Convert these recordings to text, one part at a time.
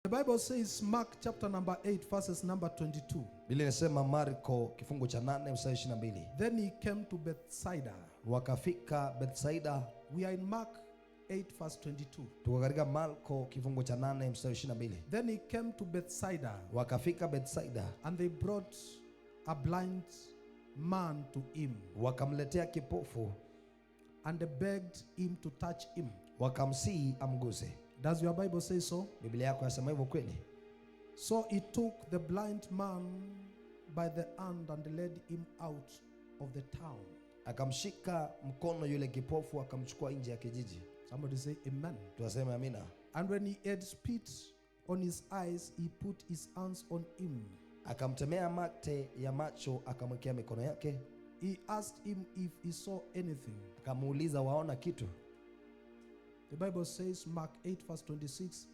The Bible says Mark chapter number 8 verses number 22. Biblia inasema Marko kifungu cha 8 mstari 22. Then he came to Bethsaida. Wakafika Bethsaida. We are in Mark 8 verse 22. Tuko katika Marko kifungu cha 8 mstari 22. Then he came to Bethsaida. Wakafika Bethsaida. And they brought a blind man to him. Wakamletea kipofu. And they begged him to touch him. Wakamsihi amguse. Does your Bible say so? Biblia yako yasema hivyo kweli? So he took the blind man by the hand and led him out of the town. Akamshika mkono yule kipofu akamchukua nje ya kijiji. Somebody say amen. Tuaseme amina. And when he had spit on his eyes, he put his hands on him. Akamtemea mate ya macho akamwekea mikono yake. He asked him if he saw anything. Akamuuliza waona kitu? The Bible says, Mark 8 verse 26,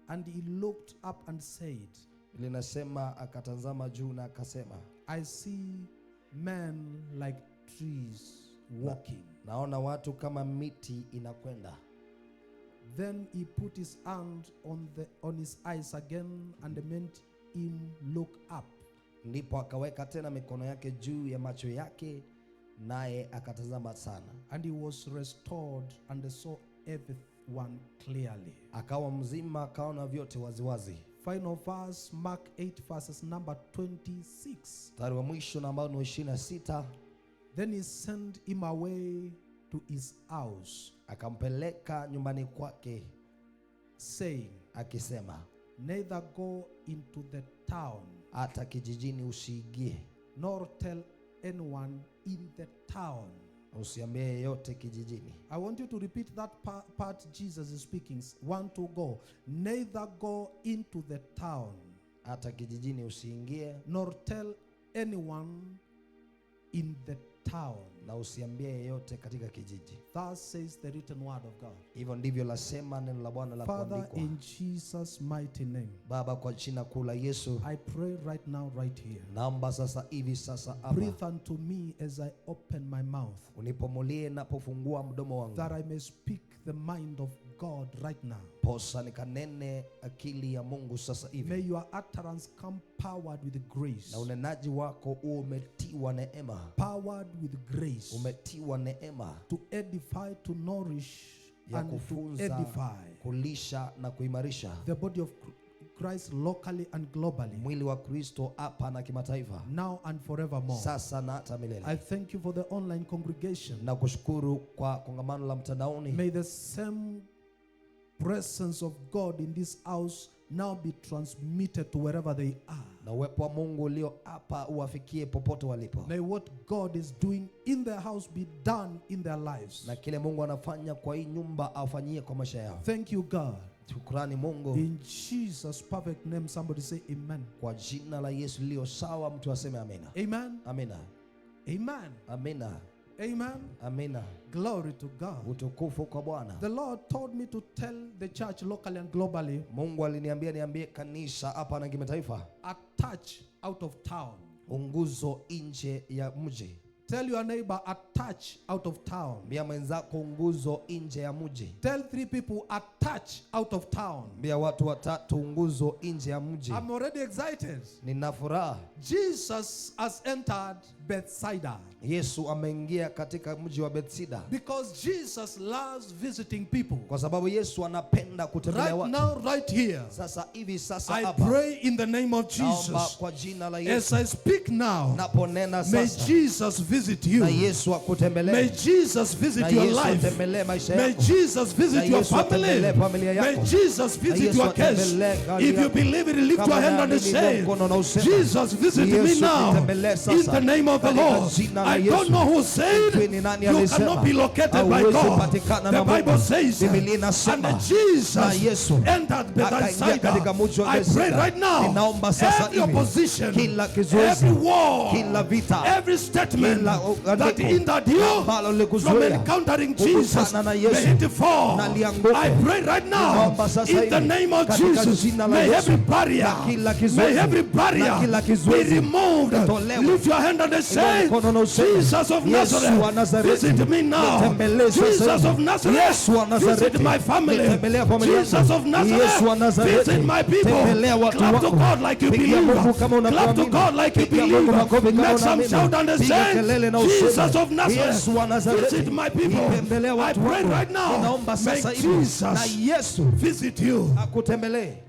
and he looked up and said, Linasema akatazama juu na akasema, I see men like trees walking. Naona watu kama miti inakwenda. Then he put his hand on his eyes again and made him look up. Ndipo akaweka tena mikono yake juu ya macho yake naye akatazama sana. And he was restored and saw everyone clearly. Akawa mzima akaona vyote waziwazi. Final verse, Mark 8 verses number 26. Mstari wa mwisho ambao ni 26. Then he sent him away to his house, akampeleka nyumbani kwake, saying, akisema, neither go into the town, hata kijijini usiingie, nor tell anyone in the town. usiambie yeyote kijijini. I want you to repeat that part Jesus is speaking. 1 to go. Neither go into the town, hata kijijini usiingie, nor tell anyone in the town. na usiambie yeyote katika kijiji. Thus says the written word of God. Hivyo ndivyo lasema neno la Bwana la Father, kuandikwa. in Jesus' mighty name, Baba, kwa jina kuu la Yesu, I pray right now, right here. naomba sasa hivi sasa Aba, Breathe unto me as I open my mouth, unipomulie napofungua mdomo wangu, that I may speak the mind of God right now. posa nikanene akili ya Mungu sasa May hivi, your utterance come powered with grace. na unenaji wako umetiwa neema, Powered with grace. umetiwa neema To edify, to nourish, ya and to kufunza, edify kulisha na kuimarisha the body of Christ locally and globally, mwili wa Kristo hapa na kimataifa, now and forevermore. sasa na hata milele. I thank you for the online congregation. Na kushukuru kwa kongamano la mtandaoni. May the same presence of God in this house now be transmitted to wherever they are. Na uwepo wa Mungu ulio hapa uwafikie popote walipo. May what God is doing in their house be done in their lives. Na kile Mungu anafanya kwa hii nyumba afanyie kwa maisha yao. Thank you, God. Shukrani Mungu. In Jesus' perfect name, somebody say amen. Kwa jina la Yesu lililo sawa, mtu aseme amina. Amen. Amina. Amen. Amina. Amen. Amina. Glory to God. Utukufu kwa Bwana. The Lord told me to tell the church locally and globally, Mungu aliniambia niambie kanisa hapa na kimataifa, a touch out of town. unguzo nje ya mji. Tell your neighbor, a touch out of town. Mbia mwenzako unguzo nje ya mji. Tell 3 people, a touch out of town. Mbia watu 3 unguzo nje ya mji. I'm already excited. Nina furaha. Jesus has entered Bethsaida. Yesu ameingia katika mji wa Bethsaida. Because Jesus loves visiting people. Kwa sababu Yesu anapenda kutembelea Right watu. now, right here, Sasa hivi sasa I hapa, pray in the name of naomba Jesus. kwa jina la As Yesu, I speak now, naponena may sasa, Jesus visit you. na Yesu akutembelee. May Jesus visit Na your Yesu life. atembelee maisha May yako. Jesus Na visit your Yesu family. atembelee familia yako. May Jesus Na visit Yesu your case. atembelee gari If you yako. believe it, lift Kama your hand and naamini say, mkono na useme, Jesus visit me Yesu now. nitembelee sasa. In the name of the Katika Lord. jina la I Yesu. don't know who said Sijui ni nani you alisema, cannot be located by hauwezi God. kupatikana The na Bible Mungu. says, Biblia and inasema, Jesus na Yesu entered akaingia katika mji wa Bethsaida. I pray Bethsaida. right now, Ninaomba sasa every hivi, opposition, kila kizuizi, every war, kila vita, every statement kila that andiko hindered you ambalo from likuzuia encountering Jesus, kukutana na Yesu, may it fall. na lianguke. I pray right now, Ninaomba sasa in the hivi, name of katika Jesus, jina la may Yesu, every barrier, na kila kizuizi, may every na barrier kila be kizuizi removed. tolewa. Lift your hand and say, say, Jesus of Nazareth, visit me now. Jesus of Nazareth, visit my family. Jesus of Nazareth, visit my people. Clap to God like you believe. Clap to God like you believe. Make some shout and say, Jesus of Nazareth, visit my people. I pray right now, may Jesus visit you.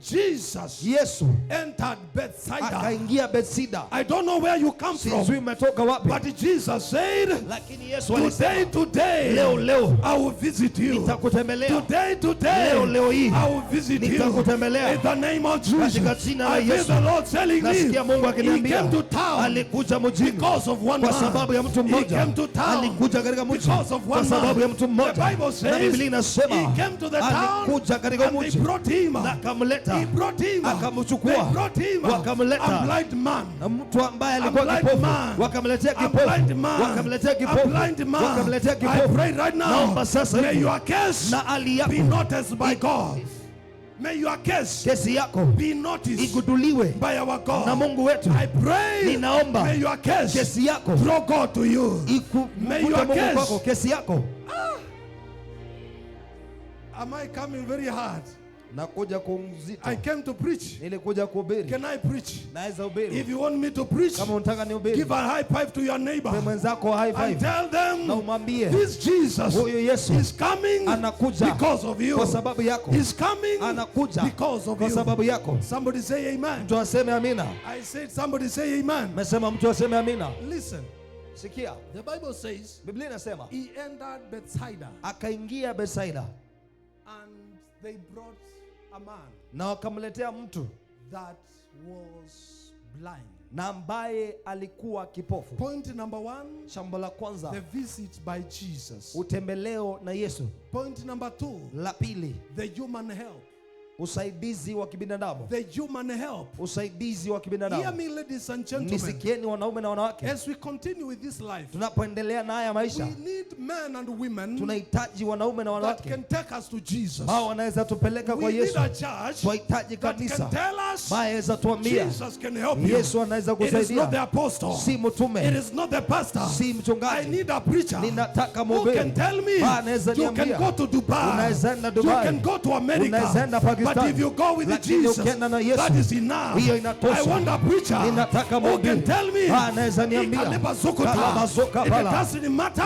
Jesus entered Bethsaida. I don't know where you come from, but Jesus said, today, I will visit you. Today, I will visit you. In the name of Jesus. I hear the Lord telling me, he came to town because of one man. He came to town because of one man. The Bible says, he came to the town and they brought him. He brought him. They brought him a blind man. A blind man. A blind man. I pray right now, may your case be noticed by God. May your case be noticed by our God. I pray, may your case draw God to you. May your case. Am I coming very hard? I came to preach. Can I preach? If you want me to preach, give a high five to your neighbor and tell them, this Jesus is coming because of you. He's coming because of you. Somebody say amen. I said somebody say amen. Listen. The Bible says he entered Bethsaida and they brought a man na wakamletea mtu that was blind. na ambaye alikuwa kipofu. Point number 1, jambo la kwanza, the visit by Jesus. utembeleo na Yesu. Point number 2, la pili, the human help. usaidizi wa kibinadamu. The human help. Usaidizi wa kibinadamu. Hear me, ladies and gentlemen. Nisikieni wanaume na wanawake. As we continue with this life, tunapoendelea na haya maisha, we need men and women tunahitaji wanaume na wanawake that can take us to Jesus. Hao wanaweza tupeleka kwa Yesu. We need a church tunahitaji that kanisa can tell us anaweza tuambia Jesus can help you. Yesu anaweza It is not the kusaidia. apostle. Si mtume. It is not the pastor. Si mchungaji. I need a preacher Ninataka who mhubiri. can tell me Anaweza you can niambia. go to Dubai. Unaweza enda You Dubai. can go to America. Unaweza enda Pakistan. But if you go with Lakini Jesus, ukienda na Yesu, that is enough. hiyo inatosha. I want a preacher Ninataka who mhubiri. can tell me Anaweza niambia. it doesn't matter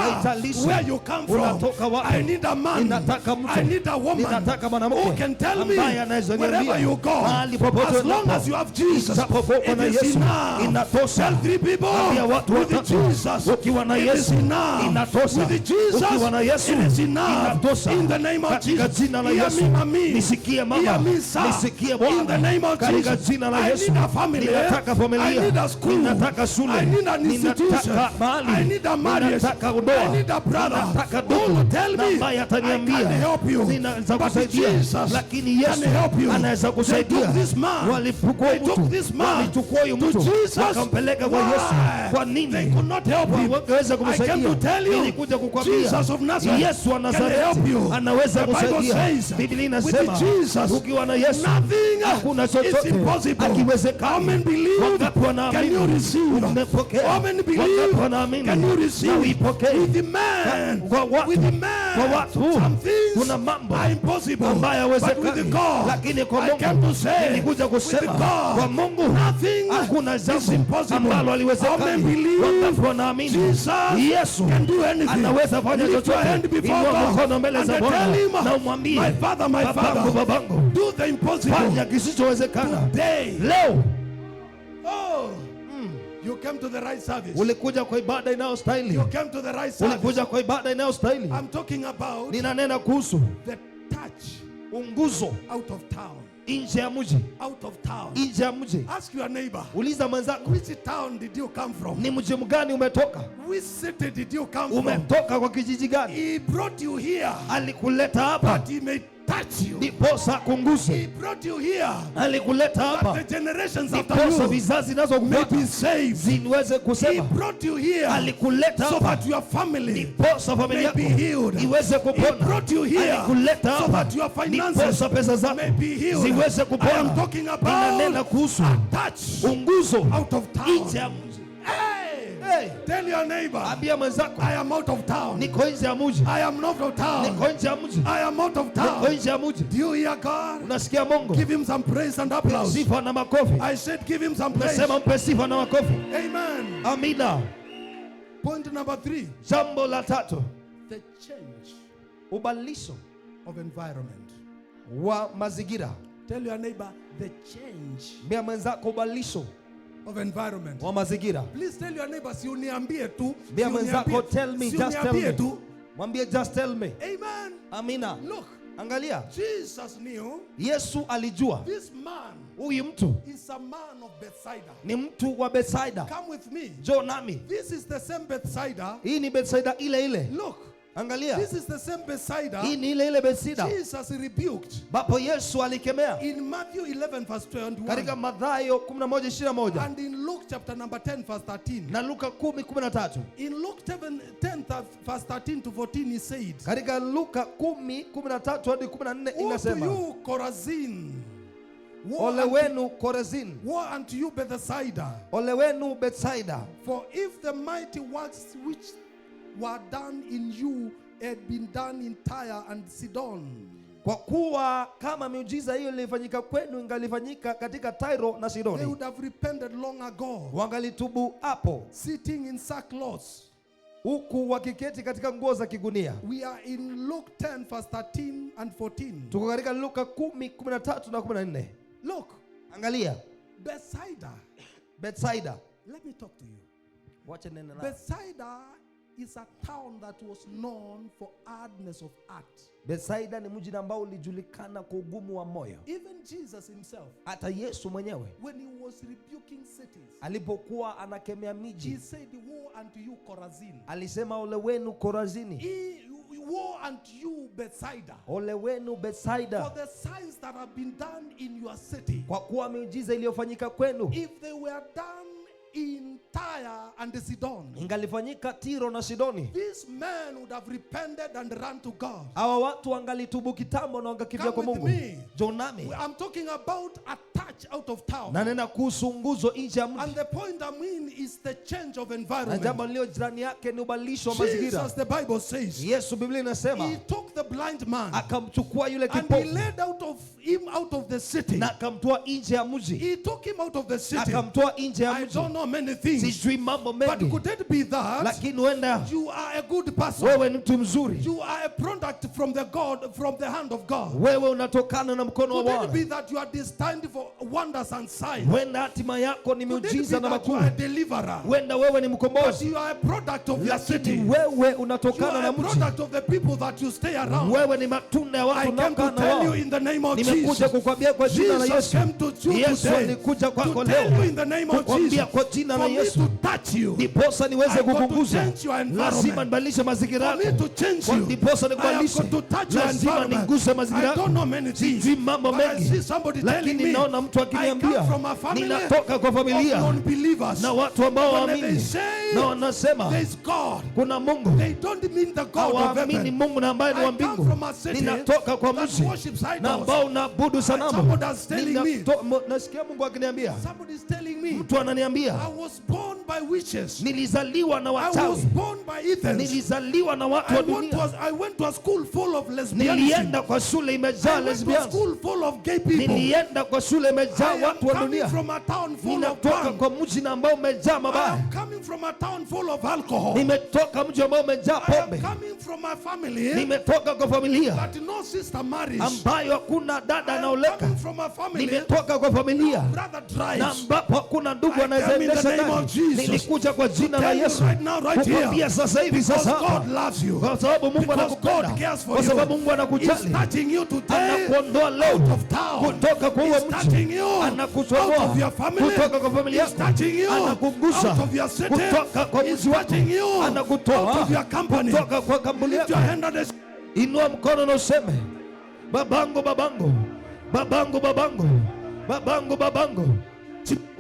where you come from. Unatoka wapi. I need a man. Ninataka mtu. I need a woman Ninataka mwanamke who can tell me ambaye anaweza wherever niambia. you go, Mahali popote as long unapo. as you have Jesus, Itapopokwa na it is Yesu. enough. Inatosha. Tell 3 people, Ambia watu with watatu. Jesus, Ukiwa na it Yesu. is enough. Inatosha. With Jesus, Ukiwa na Yesu. it is enough. Inatosha. In the name of Katika Jesus. jina la Hear Yesu. me, mommy. Nisikie mama. Hear me, sir. Nisikie Bwana. In the name of Katika Jesus. jina la I Yesu. need a family. Ninataka familia. I need a school. Ninataka shule. I need an institution. Ninataka mahali. I need a marriage. Ninataka ndoa. I need a brother Ninataka who will ndugu. tell Na me ambaye I ataniambia. can help you. Ninaweza But kusaidia. Jesus Lakini can Yesu help you. anaweza They kusaidia. took this man. Walichukua They took mtu. this man Walichukua huyu to mtu. Jesus. Wakampeleka kwa Yesu. Why? Kwa nini? They could not help him. Wangeweza I came kumsaidia. to tell you, Nilikuja kukwambia. Jesus of Nazareth Yesu wa can help Nazareti you. anaweza The Bible kusaidia. says, Biblia with inasema Jesus, ukiwa na Yesu nothing hakuna is chochote impossible. hakiwezekani. Amen. Believe. Wangapi wanaamini? Can you receive? Umepokea. Amen. Wangapi Believe. wanaamini? Can you Na receive? uipokee. With the man, Kwa watu. with the man, Kwa watu. some things Kuna mambo are impossible. ambayo But hawezekani. with God, Lakini kwa I came to say, nilikuja kusema with God, kwa Mungu nothing hakuna is jambo impossible. ambalo haliwezekani. Amen. Believe. Wangapi wanaamini? Jesus Yesu can do anything. anaweza fanya Lift your chochote. hand before Inua God mkono mbele and za tell Bwana him, na umwambie, my Father, babangu, babangu, do the impossible fanya kisichowezekana today. leo. Oh, you came to the right service. Ulikuja kwa ibada inayostahili. You came to the right service. Ulikuja kwa ibada inayostahili. I'm talking about Ninanena kuhusu the touch unguzo out of town. nje ya mji. Out of town. Nje ya mji. Ask your neighbor, Uliza mwenzako, which town did you come from? ni mji mgani umetoka? Which city did you come from? Umetoka kwa kijiji gani? He brought you here, Alikuleta hapa but he may touch you. ndiposa kunguze. He brought you here, Alikuleta that hapa the generations after ndiposa you vizazi may zinazokufuata be saved. ziweze He kusema. brought you here Alikuleta so hapa that your family ndiposa familia may be yako healed. iweze He kupona. brought you here Alikuleta so hapa that your finances ndiposa pesa zako may be healed. ziweze I am kupona. talking Ninanena about kuhusu a touch unguzo out of town. nje ya mji. Hey! Hey. Tell your neighbor, Ambia mwenzako, I am out of town. niko nje ya mji. I am not of town. Niko nje ya mji. I am out of town. Niko nje ya mji. Do you hear God? Unasikia Mungu? Give him some praise and applause. Sifa na makofi. I said give him some praise. Nasema mpe sifa na makofi. Amen. Amina. Point number 3. Jambo la tatu, The change ubadilisho of environment. wa mazingira. Tell your neighbor, the change Mbia mwenzako ubadilisho of environment. wa mazingira. Please tell your neighbor, si uniambie tu. Mbia mwenzako, tell me, just tell me. Tu. Mwambie just tell me. Amen. Amina. Look, angalia, Jesus knew Yesu alijua this man huyu mtu is a man of Bethsaida. ni mtu wa Bethsaida. Come with me. Njoo nami. This is the same Bethsaida. Hii ni Bethsaida ile ile. Look, Angalia, this is the same Bethsaida. hii ni ile ile Bethsaida Jesus rebuked bapo Yesu alikemea in Matthew 11 verse 21 katika Mathayo 11:21 and in Luke chapter number 10 verse 13. na Luka 10:13. In Luke 10 verse 13 to 14 he said, Katika Luka 10:13 hadi 14 "Woe to inasema, you Chorazin, ole wenu Korazini, woe unto you Bethsaida, ole wenu Bethsaida, for if the mighty works which were done in you had been done in Tyre and Sidon, kwa kuwa kama miujiza hiyo ilifanyika kwenu ingalifanyika katika Tiro na they Sidoni, would have repented long ago, wangalitubu hapo, sitting in sackcloth." huku wakiketi katika nguo za kigunia. We are in Luke 10 verse 13 and 14. Tuko katika Luka 10:13 na 14. Look, Angalia, Bethsaida. Bethsaida. Let me talk to you. Wacha nene la. Bethsaida is a town that was known for hardness of heart. Bethsaida ni mji ambao ulijulikana kwa ugumu wa moyo. Even Jesus himself, Hata Yesu mwenyewe when he was rebuking cities, alipokuwa anakemea he miji, said, "Woe unto you Chorazin, alisema ole wenu Korazini, woe unto you Bethsaida, ole wenu Bethsaida, for the signs that have been done in your city, kwa kuwa miujiza iliyofanyika kwenu if they were done in Tyre and Sidon, ingalifanyika Tiro na Sidoni, this man would have repented and run to God." hawa watu wangalitubu kitambo na wangakimbia kwa Come with Mungu. me. Jonami, I'm talking about a touch out of town. na nena kuhusu nguzo nje ya And mji, the point I mean is the change of na environment. jambo lililo jirani yake ni ubadilisho wa mazingira. Jesus, the Bible says, Yesu, Biblia inasema, he took the blind man akamchukua yule and he kipofu led him out of the city. na akamtoa nje ya mji, He took him out of the city. akamtoa nje ya I mji. don't know many things, Sijui mambo but mengi, could it be that lakini huenda you are a good person? wewe ni mtu mzuri, You are a product from the hand of God. wewe unatokana na mkono wa Could it Bwana. be that you are destined for wonders and signs? Huenda hatima yako ni Could it be miujiza na that you makuu. are a deliverer? Huenda wewe ni But mkombozi, you are a product of your city. lakini wewe You unatokana are na a mji. product of the people that you stay around. Wewe ni matunda ya I watu came to unaokaa na tell you wao. in the name of Nimekuja Jesus. kukwambia kwa jina la Jesus Yesu. came to you Yesu today alikuja kwako to tell you leo in the name of kukwambia Jesus kwa jina la for me Yesu, to touch you, ndiposa niweze I've got to kukuguza. change your environment. Lazima nibadilishe mazingira for me yako. to change Kwa you. ndiposa I have nikubadilishe. got to touch your Lazima environment. niguse mazingira I yako. don't know many things, Sijui mambo but I mengi, see somebody telling lakini me naona mtu I akiniambia come from a family ninatoka kwa of familia non-believers. na watu ambao When they waamini say na wanasema there is God, kuna Mungu, they don't mean the God of hawaamini heaven. Mungu na ambaye ni wa I come mbingu. from a city Ninatoka kwa that mji worships na idols. ambao unaabudu sanamu. Somebody is telling me. Nasikia Mungu akiniambia, Somebody is telling me, mtu ananiambia, I was born by witches. nilizaliwa na I was wachawi, born by heathens. nilizaliwa na watu wa dunia, I went to a school full of lesbianism. nilienda kwa shule imejaa I went to a lesbians, school full of gay people. nilienda kwa shule imejaa I am watu wa coming dunia, from a town full of ninatoka fun. kwa mji na ambao umejaa I mabaya, am coming from a town full of alcohol. nimetoka mji ambao umejaa I am pombe, coming from a family nimetoka kwa familia that no sister marries. ambayo hakuna dada I am anaoleka, coming from a family nimetoka kwa familia brother na drives. ambapo hakuna ndugu I come in the anayeendesha name of gari. Jesus Nilikuja kwa jina la tell you Yesu right now, right here, kukwambia sasa hivi, because sasa hapa, God loves you. kwa sababu Mungu Because anakupenda, God cares for kwa you. sababu Mungu He's anakujali, touching you today anakuondoa leo out of town. kutoka kwa huo He's mji, touching you out anakutoa of your family. kutoka kwa familia He's yako, touching you anakugusa out of your city. kutoka kwa He's mji wako, touching you out anakutoa of your company. kutoka kwa kampuni Lift yako. your hand and Inua mkono na useme, babangu, babangu, babangu, babangu, babangu, babangu.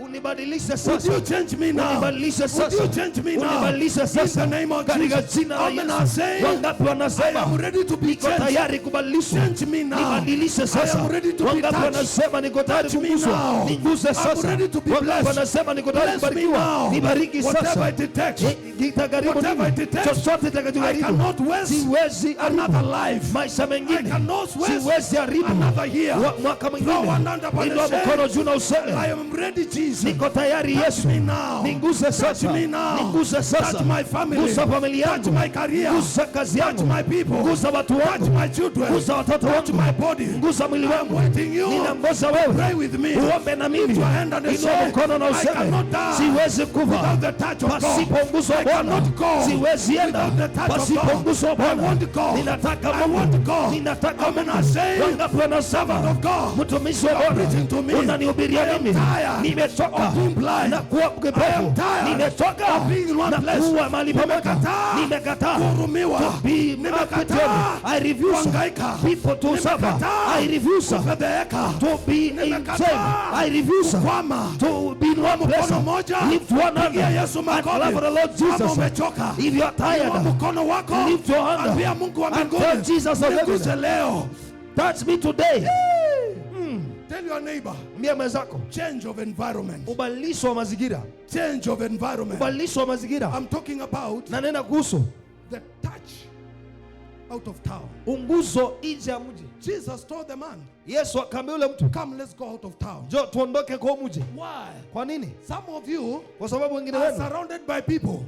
Unibadilishe sasa. Would you change me now? Unibadilishe sasa. Would you change me now? Unibadilishe sasa. In the name of Katika Jesus. jina la Amen. Yesu. Wangapi wanasema I am ready to be niko changed. tayari kubadilishwa? Change me now. Nibadilishe sasa. I am ready to be Wangapi touched. wanasema niko tayari Touch me kuguswa? now. Niguse I'm sasa. ready to be Wangapi blessed. wanasema niko tayari Bless me kubarikiwa? now. Nibariki Whatever sasa. it takes. Itagharimu Whatever nini? it takes. Chochote I itakachogharimu. cannot waste Siwezi another haribu life. maisha I mengine. cannot waste Siwezi haribu another year. mwaka mwingine. Throw one hand upon the Inua same. mkono juu na I useme am ready, Jesus. niko tayari Touch Yesu. me now. Niguse Touch sasa. me now. Niguse sasa. Touch my family. Gusa familia Touch yangu. my career. Gusa kazi Touch yangu. my people. Gusa watu Touch wangu. my children. Gusa watoto Touch wangu. my body. Gusa mwili I'm wangu. waiting you. Ninangoja wewe. Pray with me. Uombe na mimi. Lift your hand and Inua say, mkono na I useme cannot die siwezi kufa without the touch of pasipo God. mguso wa I Bwana. cannot go Siwezi enda without the touch of pasipo God. mguso wa I Bwana. want God. Ninataka I Mungu. want God. Ninataka Amen. Mungu. I say, Wangapi wanasema of God. mtumishi wa You are Bwana preaching to me. unanihubiria I am mimi? tired Nimechoka of being blind. na kuwa I am kipofu. tired Nimechoka of being in one na place. kuwa mahali pamoja. Nimekataa Nimekataa kuhurumiwa. to be Nimekataa I refuse kuhangaika. people to suffer. Nimekataa I refuse kufedheheka. to be in Nimekataa shame. I refuse kukwama. to be in one place. Mkono moja. Lift one hand Pigia Yesu and makofi. love the Lord Kama Jesus. umechoka, If you are inua tired, mkono wako. lift your hand Ambia Mungu wa and mbinguni, tell Jesus of niguse heaven, leo. touch me today. Tell your neighbor, Mbia mwenzako, change of environment. ubadilisho wa mazingira. Change of environment. Ubadilisho wa mazingira. I'm talking about Na nena kuhusu the touch out of town. unguzo nje ya mji. Jesus told the man, Yesu akamwambia yule mtu, come, let's go out of town. njoo tuondoke kwa mji. Why? Kwa nini? Some of you Kwa sababu wengine are wenu surrounded by people.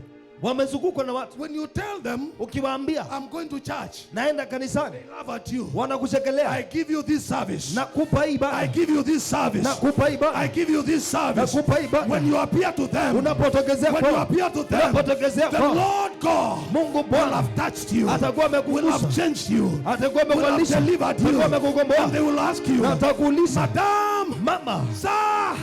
wamezungukwa na watu. When you tell them, Ukiwaambia I'm going to church, naenda kanisani, they laugh at you. I wanakushekelea. give you this service. Nakupa hii I ibada. give you this service. Nakupa hii ibada. I give you this service. Nakupa hii ibada. When you appear to them, Unapotokezea when you kwa appear to them, unapotokezea the kwa Lord God Mungu will Bwana have touched you, atakuwa will have amekugusa, changed you, atakuwa will have amekubadilisha, delivered you, atakuwa and amekukomboa. they will ask you, Na atakuuliza, Madam, mama, sir,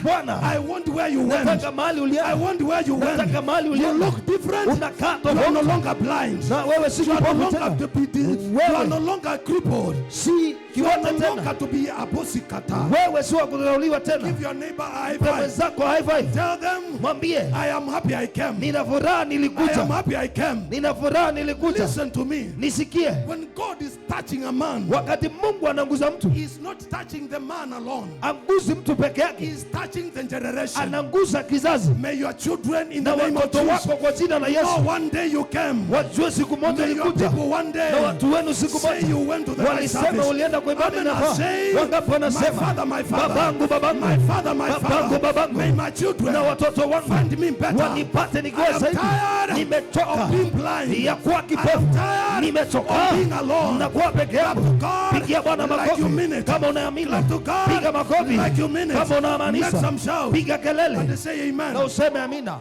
Bwana, I want where you went. nataka mahali I ulienda. want where you went. Nataka mahali You ulienda. look different. Unakaa You are no tofauti. longer blind. Na wewe si You are no kipofu longer tena. to be you are no longer crippled. Si You are no kiwete longer tena. to be a pussycat. Wewe si wa kudharauliwa tena. Give your neighbor a high Mpe five. mwenzako high five. Tell them, Mwambie, I am happy I came. nina furaha I am nilikuja. happy I came. Nina furaha nilikuja. Listen to me. Nisikie. When God is touching a man, Wakati Mungu ananguza mtu, He's not touching the man alone. anguzi mtu peke yake. He's touching the generation. Ananguza kizazi. May your children in Na the name of watoto Jesus wako kwa jina la know Yesu. one day you came. Wajue siku moja May your ulikuja. people one Na day watu wenu siku say moja you went to the right walisema service. ulienda kwa ibada Amen. I inafaa. say, Wangapi my wanasema father, my father, babangu, babangu, my father, my babangu, father, babangu, may my children na watoto wangu find me better. wanipate I nikiwa am zaidi. tired Nimechoka of being blind. ya kuwa I am kipofu. tired Nimechoka of being alone. na kuwa peke Clap to yangu. God Pigia Bwana like you mean makofi it. kama unaamini. Clap to God Piga makofi like you mean it. kama Let unaamaanisha. some shout. Piga And kelele they say amen. na useme amina.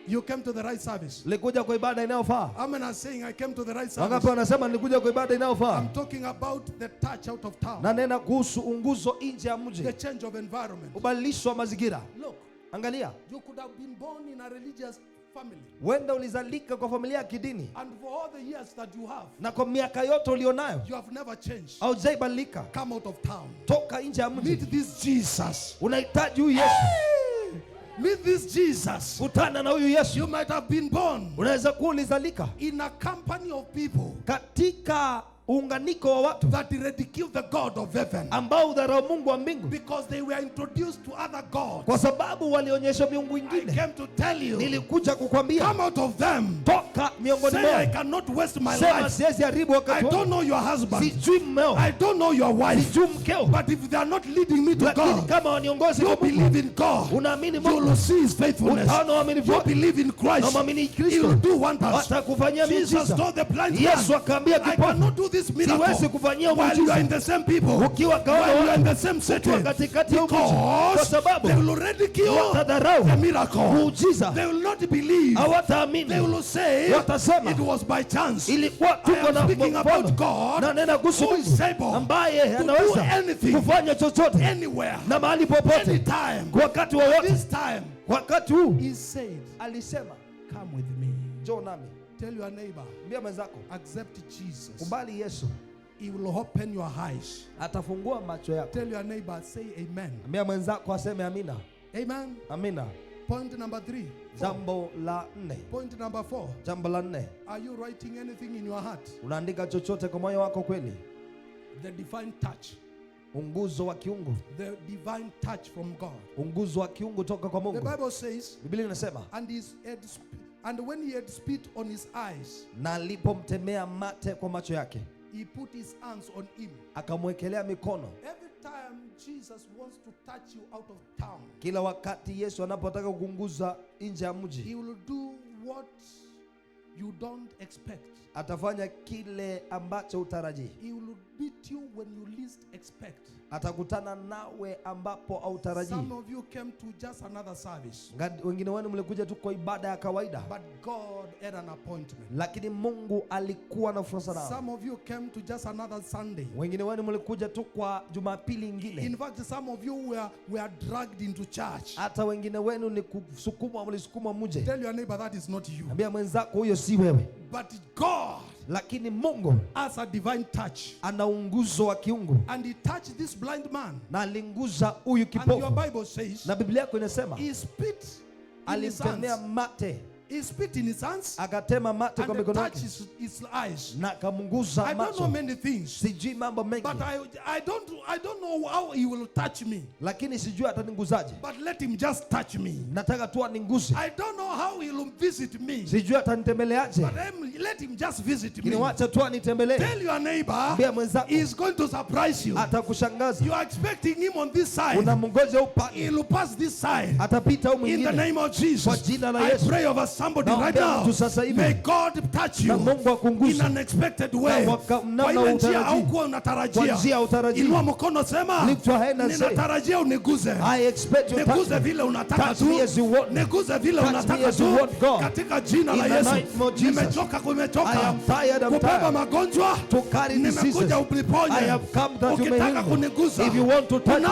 You came to the right service. Nilikuja kwa ibada inayofaa. Amen. I'm saying I came to the right Wangapi service. wanasema nilikuja kwa ibada inayofaa? I'm talking about the touch out of town. Na nena kuhusu unguzo nje ya mji. The change of environment. Ubadilisho wa mazingira. Look, Angalia, you could have been born in a religious family. wenda ulizalika kwa familia ya kidini And for all the years that you have, na kwa miaka yote ulionayo you have never changed. haujaibadilika. Come out of town. Toka nje ya mji. Meet this Jesus. Unahitaji huyu Yesu. Meet this Jesus. Kutana na huyu Yesu. You might have been born Unaweza kuwa ulizalika in a company of people katika uunganiko wa watu that ridicule the God of heaven ambao udharau Mungu wa mbingu because they were introduced to other gods. kwa sababu walionyesha miungu I ingine. came to tell you, Nilikuja kukwambia come out of them. toka miongoni Say, I mwao. cannot waste my Sema life. siwezi haribu I wakati don't wangu. know your husband. Sijui mmeo. I don't know your wife. Sijui mkeo. But if they are not leading me to Lakini God, kama waniongozi you kwa Mungu, believe in God. unaamini You will Mungu, see His faithfulness. utaona uaminifu You wake. believe in Na Christ. mwamini He will Kristo, do wonders. atakufanyia Jesus miujiza. told the blind Yesu man, akaambia I kipofu, cannot do this siwezi miracle kufanyia while you are in muujiza the same people, ukiwa while kaona you are in watu, the same city, ukiwa katikati ya mji, kwa because sababu they will ridicule watadharau the miracle. muujiza, They will not believe. hawataamini, They will say watasema it was by chance. ilikuwa I tuko am na speaking about mfano God na nena kuhusu who is Mungu able ambaye to do anaweza anything, kufanya chochote anywhere, na mahali popote anytime. kwa wakati wowote. This time, Wakati huu He said, alisema, come with me. njoo nami. Tell your neighbor, Mbia mwenzako, accept Jesus. kubali Yesu, He will open your eyes. atafungua macho yako. Tell your neighbor, say amen. Mbia mwenzako aseme amina. Amen. Amina. Point number 3. Jambo la 4. Point number 4. Jambo la 4. Are you writing anything in your heart? Unaandika chochote kwa moyo wako kweli? The divine touch. Unguzo wa kiungu. The divine touch from God. Unguzo wa kiungu toka kwa Mungu. The Bible says, Biblia inasema, and when he had spit on his eyes, na alipomtemea mate kwa macho yake, he put his hands on him. akamwekelea mikono. Every time Jesus wants to touch you out of town, Kila wakati Yesu anapotaka kukunguza nje ya mji, he will do what you don't expect. atafanya kile ambacho utarajii. He will beat you when you least expect. Atakutana nawe ambapo hautarajii. Some of you came to just another service, Wengine wenu mlikuja tu kwa ibada ya kawaida, but God had an appointment. lakini Mungu alikuwa na fursa nao. Some of you came to just another Sunday. Wengine wenu mlikuja tu kwa Jumapili nyingine. In fact, some of you were dragged into church. Hata wengine wenu ni kusukumwa, mlisukumwa muje. Tell your neighbor that is not you. Ambia mwenzako huyo si wewe. But God Lakini Mungu has a divine touch. ana unguzo wa kiungu, And he touched this blind man. na alinguza huyu And your kipofu. Bible says, Na Biblia yako inasema he spit in his alimtemea hands. mate, He spit in his hands akatema mate kwa and mikono touched yake, his eyes. na akamguza I don't know macho. many things, Sijui mambo mengi, but I don't know how he will touch me. lakini sijui ataninguzaje. But let him just touch me. Nataka tu aninguze. I don't know how he will visit me. Sijui atanitembeleaje, But let him just visit me. lakini wacha tu anitembelee. Tell your neighbor, Ambia mwenzako he's going to surprise you. atakushangaza. You are expecting him on this side. Unamngoja upande, He will pass this side. atapita huyu In the mwingine. name of Kwa Jesus, jina la I Yesu. pray over somebody Naombea right now. mtu sasa hivi. May God touch you Na Mungu akunguze. in an unexpected way. Na Kwa namna ile njia utarajii. haukuwa Kwa unatarajia. njia utarajii. Inua mkono, sema, Lift your hand and say, ninatarajia uniguze. I expect you to touch Niguze me. vile unataka Touch tu. me as you want. Niguze vile Touch me unataka as you tu. want, God. Katika jina la In the Yesu. name of Jesus. Nimechoka I kumechoka. am tired, I'm Kubeba tired. magonjwa. To carry diseases. Nimekuja uniponye. I have come that you may Ukitaka heal me. kuniguza. If you want to touch me,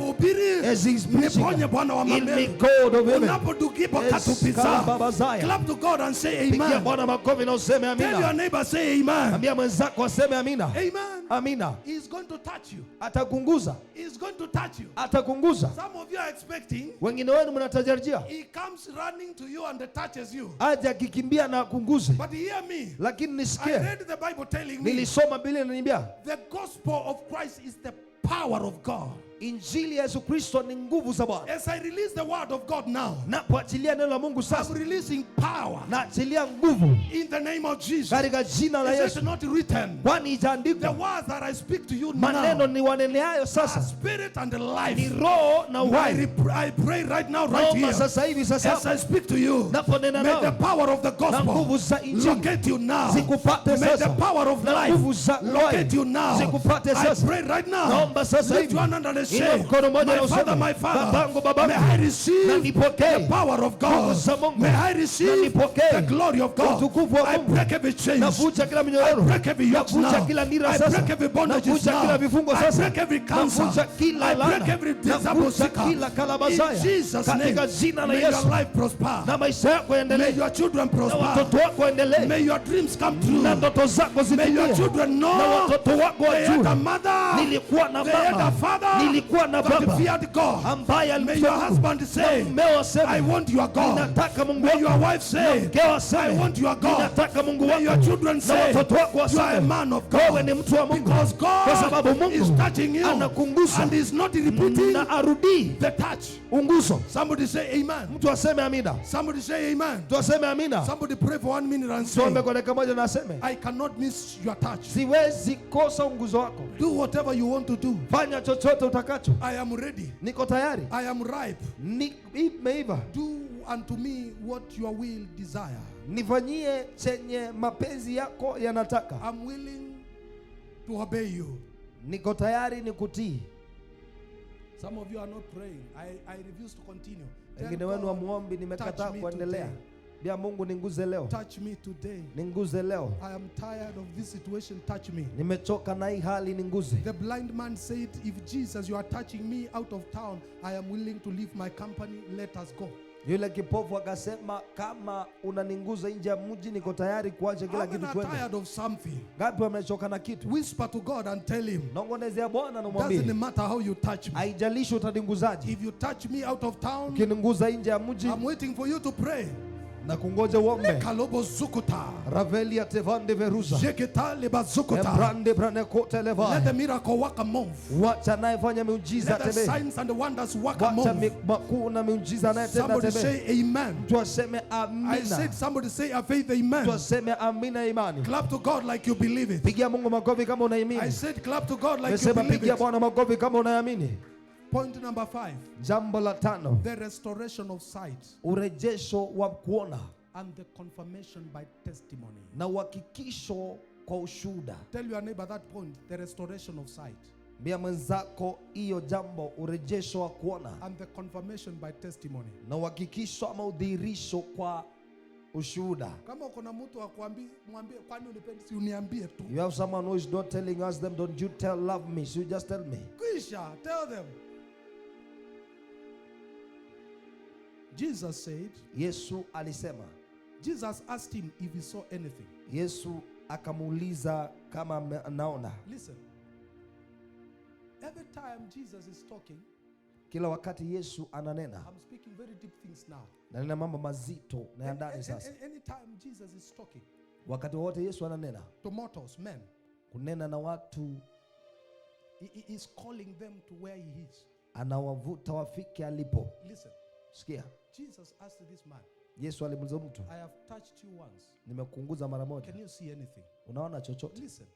Anapohubiri, as he is preaching, niponye Bwana wa heal me, mabele. God of heaven. Unapodukipo Yes, katupiza. Kalababazaya. Clap to God and say Pigia amen. Bwana makofi na useme Tell your amina. neighbor, say amen. Ambia mwenzako aseme amina. Amen. Amina. He's going to touch you. Atakunguza. He's going to touch you. Atakunguza. Some of you are expecting Wengine wenu mnatarajia he comes running to you and touches you. aje akikimbia na kunguze. But hear me. Lakini I nisikie, read the Bible telling me nilisoma Biblia inaniambia the gospel of Christ is the power of God. Injili ya Yesu Kristo ni nguvu za Bwana. As I release the word of God now, Napoachilia neno la Mungu I'm sasa, releasing power naachilia nguvu in the name of Jesus. katika jina la Is Yesu. it not written? Kwani The itaandikwa, words that I speak to you maneno now ni waneneayo are sasa spirit and life. ni roho na uhai. I pray right now, right Naomba here, sasa hivi, sasa as I speak to you, naponena may the nao power of the na gospel nguvu za Injili locate you now. zikupate May the sasa, power of na life nguvu za locate you uhai now. zikupate I sasa. pray right now. Naomba sasa Lift hivi, your hand and inua say, mkono mmoja na my father, useme, my father, babangu, babangu, may I na receive nipokee the power of nguvu God. za Mungu, May I na receive nipokee the glory of God. utukufu wa I Mungu. break every chains. Navuja kila I minyororo, break every yoke navuja now. kila nira I sasa, break every bondage navuja now. kila vifungo I sasa, break every cancer. navuja kila I break laana, every disabled navuja sicker. kila kalabazaya. In Jesus' name, Katika jina la may your Yesu, life prosper. na maisha yako May yaendelee, your children na prosper. watoto wako waendelee, May your dreams come true. na ndoto zako May your zitimie, children na know watoto wako they had a wajue mother, nilikuwa na they had a mama, father nilikuwa na that baba feared God. ambaye May your alimcha husband say, Mungu. Mmeo aseme, I want your God. ninataka Mungu May wako. your wife say, Mkeo I aseme, want your God. ninataka Mungu May your wako. children Na say, watoto wako you are a waseme, man of wewe God. ni mtu wa Mungu, Because kwa sababu God is Mungu touching you anakungusa and is not repeating na arudii the touch. unguzo. Somebody say amen. Mtu aseme amina, Somebody say amen. mtu aseme amina. Somebody pray for 1 minute and say, Tuombe kwa dakika moja na aseme, I cannot miss your touch. siwezi kosa unguzo wako. Do whatever you want to do. Fanya chochote utakacho, I am ready. niko tayari, I am ripe. imeiva. Do unto me what your will desire. Nifanyie chenye mapenzi yako yanataka. I'm willing to obey you. Niko tayari nikutii. Some of you are not praying. I refuse to continue. Wengine Tell wenu God, hamuombi, nimekataa touch me kuendelea. today. Bia Mungu ninguze leo, Touch me today. ninguze leo. I am tired of this situation. Touch me. Nimechoka na hii hali, ninguze. The blind man said, if Jesus, you are touching me out of town, I am willing to leave my company. Let us go. Yule kipofu akasema, kama unaninguza nje ya mji niko tayari kuacha kila kitu twende. Tired of something. Ngapi wamechoka na kitu? Whisper to God and tell him. Nongonezea Bwana na mwambie. Doesn't matter how you touch me. Haijalishi utaninguzaje. If you touch me out of town, ukininguza nje ya mji, I'm waiting for you to pray. Na kungoja uombe. Kalobo zukuta. Ravelia tevande veruza. Jeketa leba zukuta. Brande brane kote leva. Let the miracle work a move. Wacha anayefanya miujiza tebe. Let the signs and the wonders work a move. Wacha makuu na miujiza anayetenda tebe. Somebody say amen. Tuaseme amina. I said somebody say a faith amen. Tuaseme amina imani. Clap to God like you believe it. Pigia Mungu makofi kama unaamini. I said clap to God like you believe it. Pigia Bwana makofi kama unaamini. Point number 5. Jambo la 5. The restoration of sight. Urejesho wa kuona. And the confirmation by testimony. Na uhakikisho kwa ushuhuda. Tell your neighbor that point, the restoration of sight. Mbia mwenzako hiyo jambo, urejesho wa kuona. And the confirmation by testimony. Na uhakikisho ama udhihirisho kwa ushuhuda. Kama uko na mtu akwambie, mwambie kwani unipendi, si uniambie tu. You have someone who is not telling us them, don't you tell love me, so you just tell me. Kisha, tell them. Jesus said, Yesu alisema. Jesus asked him if he saw anything. Yesu akamuuliza kama anaona. Listen. Every time Jesus is talking, kila wakati Yesu ananena. I'm speaking very deep things now. Na nina mambo mazito na ya ndani sasa. Anytime Jesus is talking, wakati wote Yesu ananena. To mortals, men. Kunena na watu. He is calling them to where he is. Anawavuta wafike alipo. Listen. Sikia. Jesus asked this man. Yesu alimuuliza mtu. I have touched you once. Nimekuunguza mara moja. Can you see anything? Unaona chochote? Listen.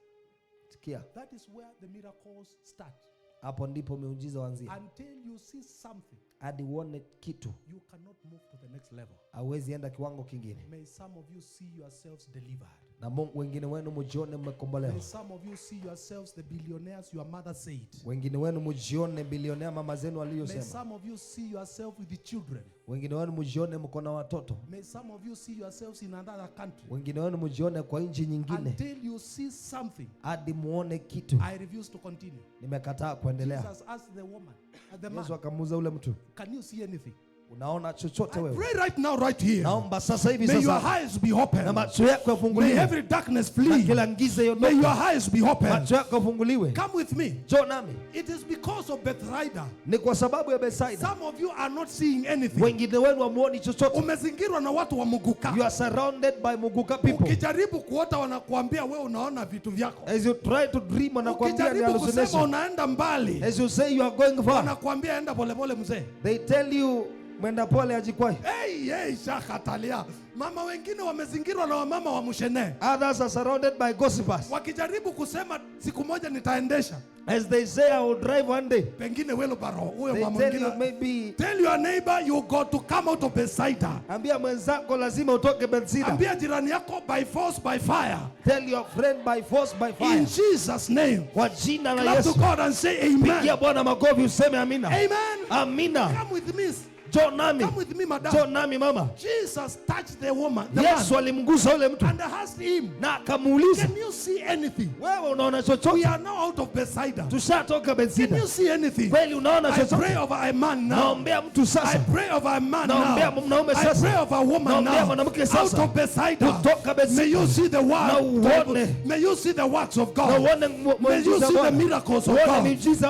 Sikia. That is where the miracles start. Hapo ndipo miujiza huanzia. Until you see something, hadi uone kitu, you cannot move to the next level. Hauwezi enda kiwango kingine. May some of you see yourselves delivered. Na wengine wenu mujione mmekombolewa. May some of you see yourselves the billionaires your mother said. Wengine wenu mujione bilionea mama zenu waliyosema. May some of you see yourself with the children. Wengine wenu mujione mko na watoto. May some of you see yourselves in another country. Wengine wenu mujione kwa nchi nyingine. Until you see something, hadi muone kitu. I refuse to continue. Nimekataa kuendelea. Jesus asked the woman, the man, Yesu akamuuliza ule mtu, can you see anything? Unaona chochote wewe? Pray right now, right here. Naomba sasa hivi sasa. May sasa. your eyes be open. Na macho yako yafunguliwe. May every darkness flee. Kila giza iondoke. May your eyes be open. Macho yako yafunguliwe. Come with me. Njoo nami. It is because of Bethsaida. Ni kwa sababu ya Bethsaida. Some of you are not seeing anything. Wengine wenu hamuoni chochote. Umezingirwa na watu wa Muguka. You are surrounded by Muguka people. Ukijaribu kuota wanakuambia wewe unaona vitu vyako. As you try to dream wanakuambia ni hallucination. Ukijaribu unaenda mbali. As you say you are going far. Wanakuambia enda pole pole mzee. They tell you mwenda pole ajikwai. Hey, shakatalia. Mama wengine wamezingirwa na wamama wa Mushene. Others are surrounded by gossipers. Wakijaribu kusema siku moja nitaendesha. As they say I will drive one day. Pengine wheelbarrow. Huyo mama mwingine. Maybe. Tell your neighbor you got to come out of Bethsaida. Ambia mwenzako lazima utoke Bethsaida. Ambia jirani yako by force by fire. Tell your friend by force by fire. In Jesus name. Kwa jina la Yesu. Clap to God and say amen. Pigia Bwana makofi useme amina. Amen. Amina. Come with me. John nami. Come with me, madam. John nami mama. Jesus touched the woman. Yesu alimgusa yule mtu. And asked him. Na akamuuliza. Can you see anything? Wewe unaona chochote? We are now out of Bethsaida. Tushatoka Bethsaida. Can you see anything? Kweli unaona chochote? I pray over a man now. Naombea mtu sasa. I pray over a man now. Naombea mwanaume sasa. I pray over a woman now. Naombea mwanamke sasa. Out of Bethsaida. Kutoka Bethsaida. May you see the Na uone. May you see the works of God. Na uone May you see the miracles of God.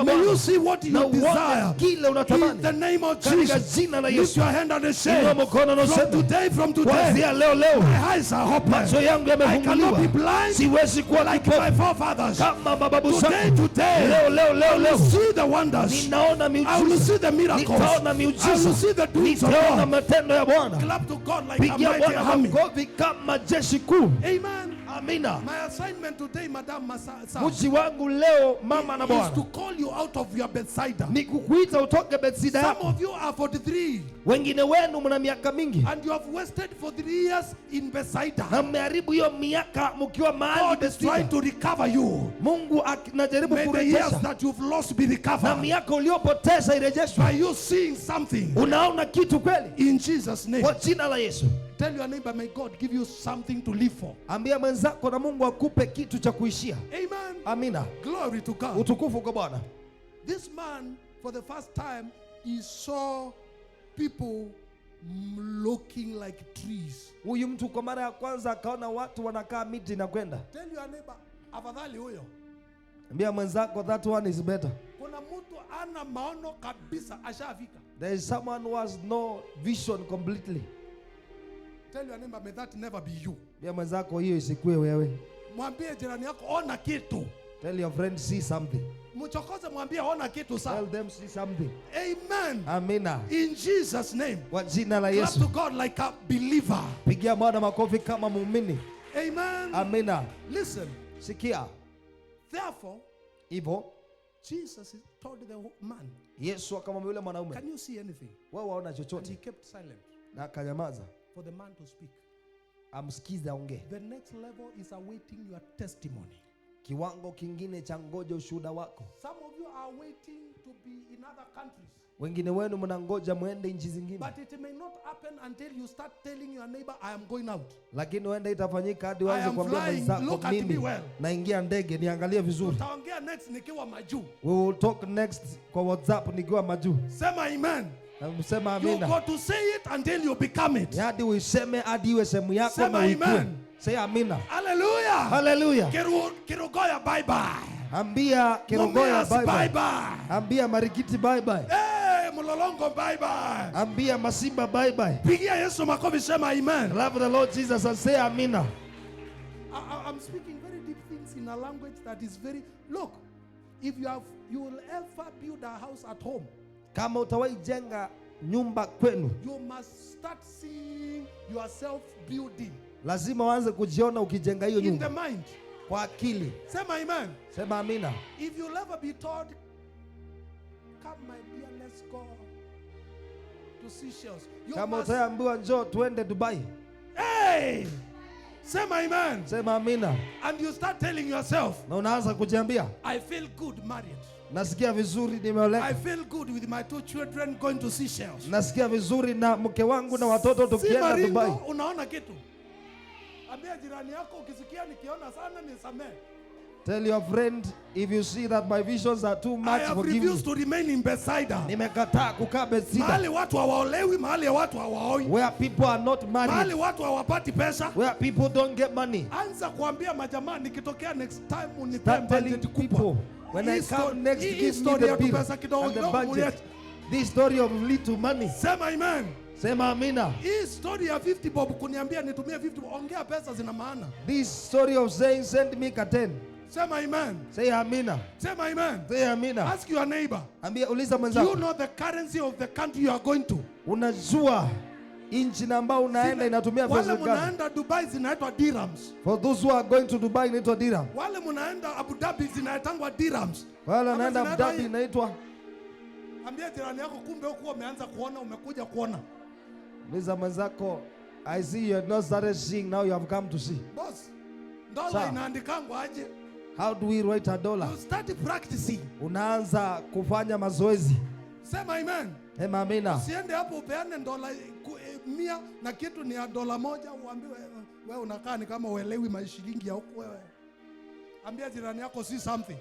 May you see what you desire. Kile unatamani. In the name of Katika Jesus. jina la Lift Yesu. your hand and say, from today, kuanzia leo my eyes are open. macho yangu I cannot be yamefunguliwa. blind Siwezi kuwa like kipofu my forefathers. kama mababu zangu. Today, Leo I will see the wonders. ninaona I will see miujiza. the miracles. Nitaona I will miujiza. see the doings of Nitaona God. matendo ya Bwana. Clap to God like a Pigia mighty Bwana army. makofi kama jeshi kuu. Amen. Amina. My assignment today, Madam Masa, Mji wangu leo mama na is Bwana to call you out of your Bethsaida. ni kukuita utoke Bethsaida Some yako. of you are 43 Wengine wenu mna miaka mingi and you have wasted 43 years in Bethsaida. na mmeharibu hiyo miaka mkiwa mahali God is trying Bethsaida. to recover you. Mungu anajaribu May the years kurejesha that you've lost be na recovered. miaka uliyopoteza irejeshwe. By you seeing something. Unaona kitu kweli? In Jesus' name. Kwa jina la Yesu. Tell your neighbor, may God give you something to live for. Ambia mwenzako na Mungu akupe kitu cha kuishia. Amen. Amina. Glory to God. Utukufu kwa Bwana. This man, for the first time, he saw people looking like trees. Huyu mtu kwa mara ya kwanza akaona watu wanakaa miti na kwenda. Tell your neighbor, afadhali huyo. Ambia mwenzako, that one is better. Kuna mtu ana maono kabisa, ashafika. There is someone who has no vision completely. Tell your neighbor, may that never be you. Ambia mwenzako, hiyo isikue wewe. Mwambie jirani yako, ona kitu. Tell your friend, see something. Mchokoze, mwambie ona kitu sana. Tell them, see something. Amen. Amina. In Jesus name. Kwa jina la Clap Yesu. to God like a believer. Pigia Bwana makofi kama muumini. Amen. Amina. Listen. Sikia. Therefore, Hivyo Jesus told the man, Yesu akamwambia yule mwanaume, can you see anything? wewe waona And he chochote? kept silent Na akanyamaza. for the man to speak. Amsikize aongee. The next level is awaiting your testimony. Kiwango kingine cha ngoja ushuhuda wako. Some of you are waiting to be in other countries. Wengine wenu mnangoja muende nchi zingine. But it may not happen until you start telling your neighbor, I am going out. Lakini huenda itafanyika hadi I uanze am kuambia flying, mwenzako, look at me mimi well. naingia ndege, niangalie vizuri. Tutaongea next nikiwa majuu. We will talk next kwa WhatsApp nikiwa majuu. Sema amen. Msema You amina. got to say it until you become it. Ni hadi uiseme hadi iwe sehemu yako Sema na uikue. amen. Say amina. Hallelujah. Hallelujah. Kirugoya bye bye. Ambia Kirogoya bye bye. Bye. Ambia Marikiti bye bye. Hey, Mulolongo bye bye. Ambia Masimba bye bye. Pigia Yesu makofi, sema amen. Love the Lord Jesus and say amina. I'm speaking very deep things in a language that is very... Look, if you will ever build a house at home, Kama utawahi jenga nyumba kwenu, you must start seeing yourself building lazima uanze kujiona ukijenga hiyo in the nyumba mind. kwa akili. Sema amen. Sema amina. If you'll ever be told, come my dear, let's go to Seychelles. You Kama must... utaambiwa njoo tuende Dubai, Hey! Sema amen. sema amina. And you start telling yourself, Na unaanza kujiambia, I feel good married. nasikia vizuri I nimeoleka. feel good with my 2 children going to Seychelles. Nasikia vizuri na mke wangu na watoto Si tukienda maringo, Dubai. unaona kitu. Ambia jirani yako, ukisikia nikiona sana nisamehe. Tell your friend, if you see that my visions are too I much, have forgive me. refused to remain in Bethsaida. Nimekataa kukaa Bethsaida, Mahali watu hawaolewi, mahali watu hawaoi, where people are not mahali married, watu hawapati pesa. where people don't get money. Anza kuambia majamaa, nikitokea next time unipe Start telling budget kubwa. people, when I come next, Hii give me story the ya bill pesa kidogo and the kidogo budget. mulete. This story of little money. Sema amen. Sema amina. Hii story ya 50 bob kuniambia nitumie 50 bob. Ongea, pesa zina maana. This story of saying send me Katen. Sema amen. Say amina. Sema amen. Say amina. Ask your neighbor, Ambia, uliza do you mwenzako, know the currency of the country you are going to? unajua nchi na ambao unaenda inatumia Wale pesa gani? munaenda Dubai zinaitwa dirhams. For those who are going to Dubai inaitwa dirham. Wale munaenda Abu Dhabi zinaitangwa dirhams. Wale wanaenda Ama Abu Dhabi zinaitwa inaitwa. Ambia jirani yako, kumbe huko umeanza kuona, umekuja kuona. Uliza mwenzako, I see you have not started seeing, now you have come to see. Boss, dola Sawa. inaandikangwa aje? How do we write a dollar? You start practicing. Unaanza kufanya mazoezi. Sema amen. Sema amina. Siende hapo upeane dola 100 na kitu ni ya dola moja, uambiwe wewe unakaa ni kama uelewi mashilingi ya huko wewe. Ambia jirani yako, see something.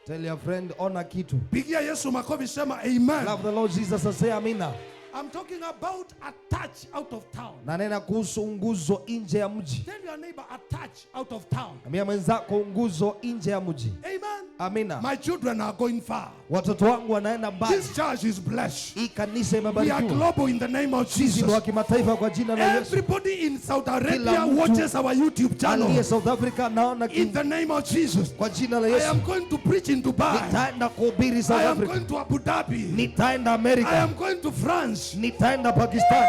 Tell your friend, ona kitu. Pigia Yesu makofi, sema amen. Love the Lord Jesus and say amina. I'm talking about a touch out of town. Na nena kuhusu nguzo nje ya mji. Tell your neighbor, a touch out of town. Ambia mwenzako nguzo nje ya mji. Amen. Amina. My children are going far. Watoto wangu wanaenda mbali. This church is blessed. Hii kanisa We are imebarikiwa. global in the name of Sisi ni wa Jesus. kimataifa kwa jina la Yesu. Everybody in Saudi Arabia Kila mtu watches our YouTube channel. Aliye South Africa naona In the name of Jesus. kwa jina la I Yesu. am going to preach in Dubai. Nitaenda kuhubiri South I am Africa. going to Abu Dhabi. Nitaenda I America. am going to France. Nitaenda Pakistan.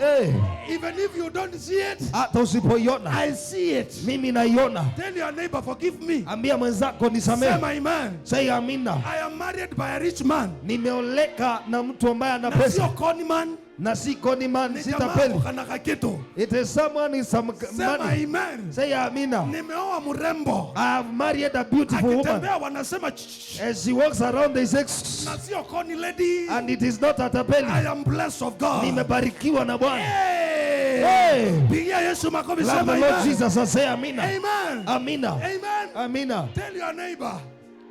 Eh, Even if you don't see it, hata usipoiona I see it. mimi naiona. Tell your neighbor, forgive me. Ambia mwenzako nisamehe. Sema amen. Say amina. I am married by a rich man. Nimeoleka na mtu ambaye ana Na sio pesa con man. na si koni man, Ni si jamaa tapeli. kana kakitu. It is someone is some Sema money. amen. Say amina. Nimeoa mrembo. I have married a beautiful woman. Akitembea wanasema "Shh." As she walks around they say "Shh," Na sio con lady. and it is not a I tapeli. am blessed of God. Nimebarikiwa na Bwana. Hey. Hey. Pigia Yesu makofi, Love sema the Lord amen. Jesus and say amina. Amen. Amina. Amen. Amina. Tell your neighbor,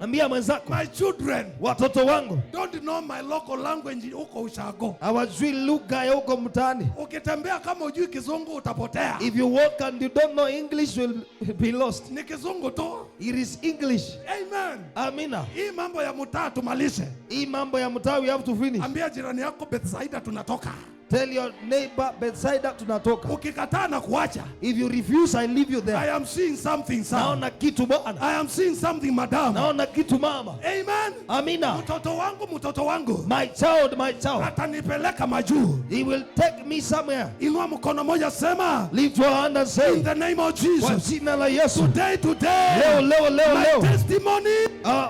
Ambia mwenzako, my children watoto wangu don't know my local language huko ushago. hawajui lugha ya huko mtaani. Ukitembea kama hujui kizungu utapotea. If you walk and you don't know English, you will be lost. Ni kizungu tu. It is English. Amen. Amina. Hii mambo ya mtaa tumalishe. Hii mambo ya mtaa we have to finish. Ambia jirani yako Bethsaida tunatoka. Tell your neighbor Bethsaida tunatoka. Ukikataa na kuacha. If you refuse, I leave you there. I am seeing something, son. Naona kitu bwana. I am seeing something, madam. Naona kitu mama. Amen. Amina. Mtoto wangu. My child. Atanipeleka majuu. He will take me somewhere. Inua mkono moja sema. Lift your hand and say, in the name of Jesus. Kwa jina la Yesu. Today. Leo. My testimony.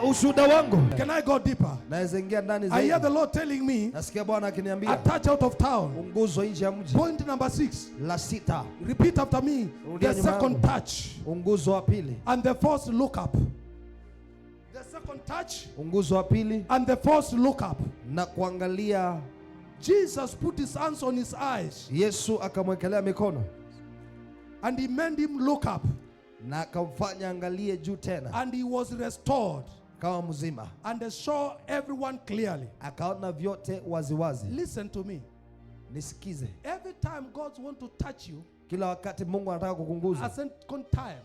Ushuhuda wangu. Can I go deeper? Naweza ingia ndani zaidi. I hear the Lord telling me. Nasikia Bwana akiniambia. A touch out of town. Unguzo nje ya mji. Point number 6. La 6. Repeat after me. The second touch. Unguzo wa pili. And the first look up. The second touch. Unguzo wa pili. And the first look up. Na kuangalia. Jesus put his hands on his eyes. Yesu akamwekelea mikono. And he made him look up. Na akamfanya angalie juu tena. And he was restored. Kama mzima. And saw everyone clearly. Akaona vyote waziwazi. Listen to me. Nisikize. Every time God wants to touch you, kila wakati Mungu anataka kukunguza, a second time,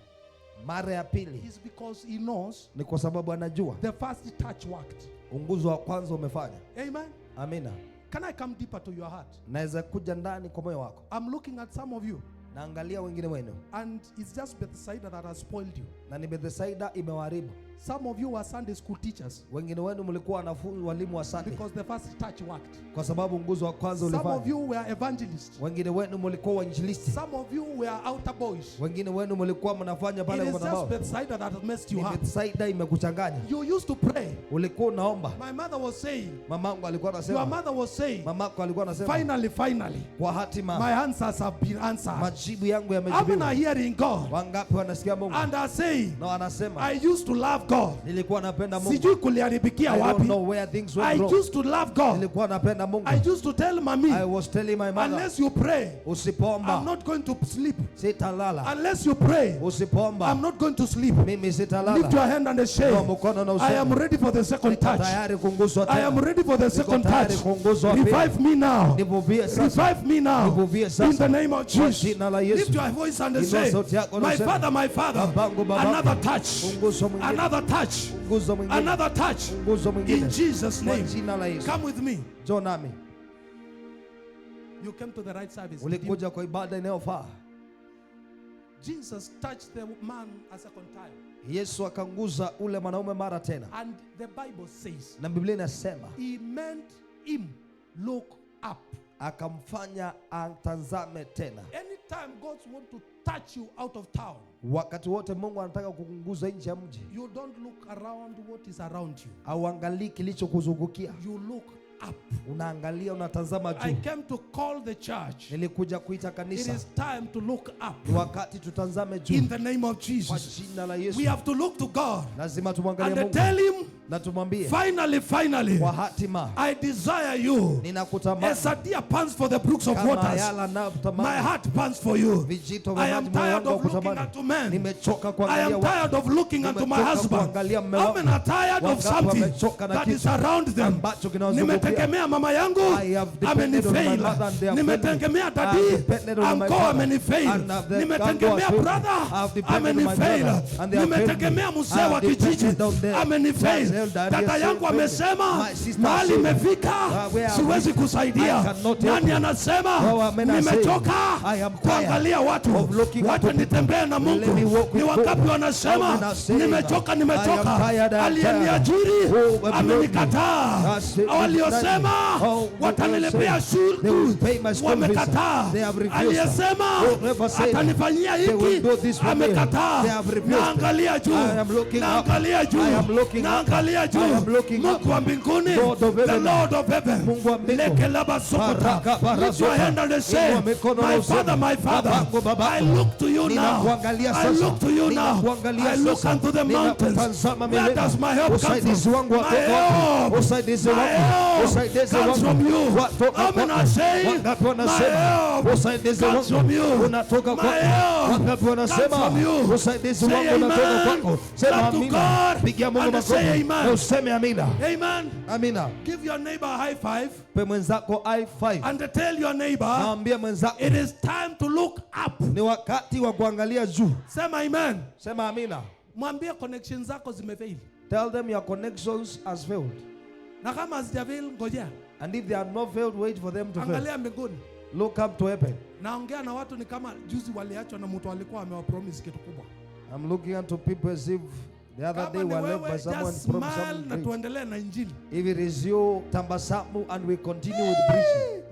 mara ya pili, is because he knows ni kwa sababu anajua the first touch worked. Unguzo wa kwanza umefanya. Amen. Amina. Can I come deeper to your heart? Naweza kuja ndani kwa moyo wako. I'm looking at some of you. Naangalia wengine wenu. And it's just Bethsaida that has spoiled you. Na ni Bethsaida imewaharibu. Some of you are Sunday school teachers. Wengine wenu mlikuwa wanafunzi walimu wa Sunday. Because the first touch worked. Kwa sababu nguzo wa kwanza ulifanya. Some of you were evangelists. Wengine wenu mlikuwa wainjilisti. Some of you were altar boys. Wengine wenu mlikuwa mnafanya pale kwa sababu. It is just Bethsaida that has messed you up. Bethsaida imekuchanganya. You used to pray. Ulikuwa unaomba. My mother was saying. Mamangu alikuwa anasema. Your mother was saying. Mamako alikuwa anasema. Finally. Kwa hatima. My answers have been answered. Majibu yangu yamejibiwa. I'm not hearing God. Wangapi wanasikia Mungu? And I say. No, anasema. I used to love God. Nilikuwa napenda Mungu. Sijui kuliharibikia wapi. I don't know where things went wrong. I used to love God. Nilikuwa napenda Mungu. I used to tell mommy. I was telling my mother. Unless you pray. Usipomba. I'm not going to sleep. Sitalala. Unless you pray. Usipomba. I'm not going to sleep. Mimi sitalala. Lift your hand and say, I am ready for the second touch. I am ready for the second touch. Revive me now. Revive me now. In the name of Jesus. Lift your voice and say, my Father, another touch. Another touch. Another touch. In Jesus' name. Come with me. You came to the right service. Ulikuja kwa ibada inayofaa. Jesus touched the man a second time. Yesu akanguza ule mwanaume mara tena. And the Bible says, na Biblia inasema, he made him look up. Akamfanya atazame tena. Anytime God wants to touch you out of town, wakati wote Mungu anataka kukunguza nje ya mji, you don't look around what is around you. Auangalii kilichokuzungukia. You look up. Unaangalia, unatazama juu. I came to call the church. Nilikuja kuita kanisa. It is time to look up. Wakati tutazame juu. In the name of Jesus. Kwa jina la Yesu. We have to look to God. Lazima tumwangalie Mungu. And tell him, na tumwambie, finally, kwa hatima, I desire you. Ninakutamani. As a deer pants for the brooks of waters, my heart pants for you. I am tired of looking unto men. I am tired of looking unto my husband. I'm tired of something that is around them. Nimetegemea mama yangu, amenifail. Nimetegemea dadi, anko amenifail. Nimetegemea brother, amenifail. Nimetegemea mzee wa kijiji, amenifail. Dada yangu amesema mahali imefika siwezi kusaidia. Nani anasema nimechoka kuangalia watu nitembea na Mungu? Ni wangapi wanasema nimechoka? Aliyeniajiri amenikataa. Waliosema watanilipia shule wamekataa. Aliyesema atanifanyia hiki amekataa. Naangalia juu, naangalia juu, naangalia naangalia juu. Mungu wa mbinguni, the Lord of heaven. Lekelaba sokota. Lift your hand and say, my Father, I look to you now. I look to you now. I look unto the mountains. Where does my help come from? My help comes from you. Amen. I say, my help comes from you. My help comes from you. Say amen. Clap to God and say amen. Amen. Amina. Give your neighbor a high five. Pe mwenzako high five. And tell your neighbor, it is time to look up. Ni wakati wa kuangalia juu. Sema amen. Sema amina. Mwambie connections zako zimefail. Tell them your connections has failed. Na kama hazijafail ngojea. And if they are not failed, wait for them to fail. Angalia mbinguni. Look up to heaven. Naongea na watu ni kama juzi waliachwa na mtu alikuwa amewapromise kitu kubwa. I'm looking unto people as if the other day were left by someone promised something na tuendelee na injili. If it is you, tabasamu and we continue with preaching.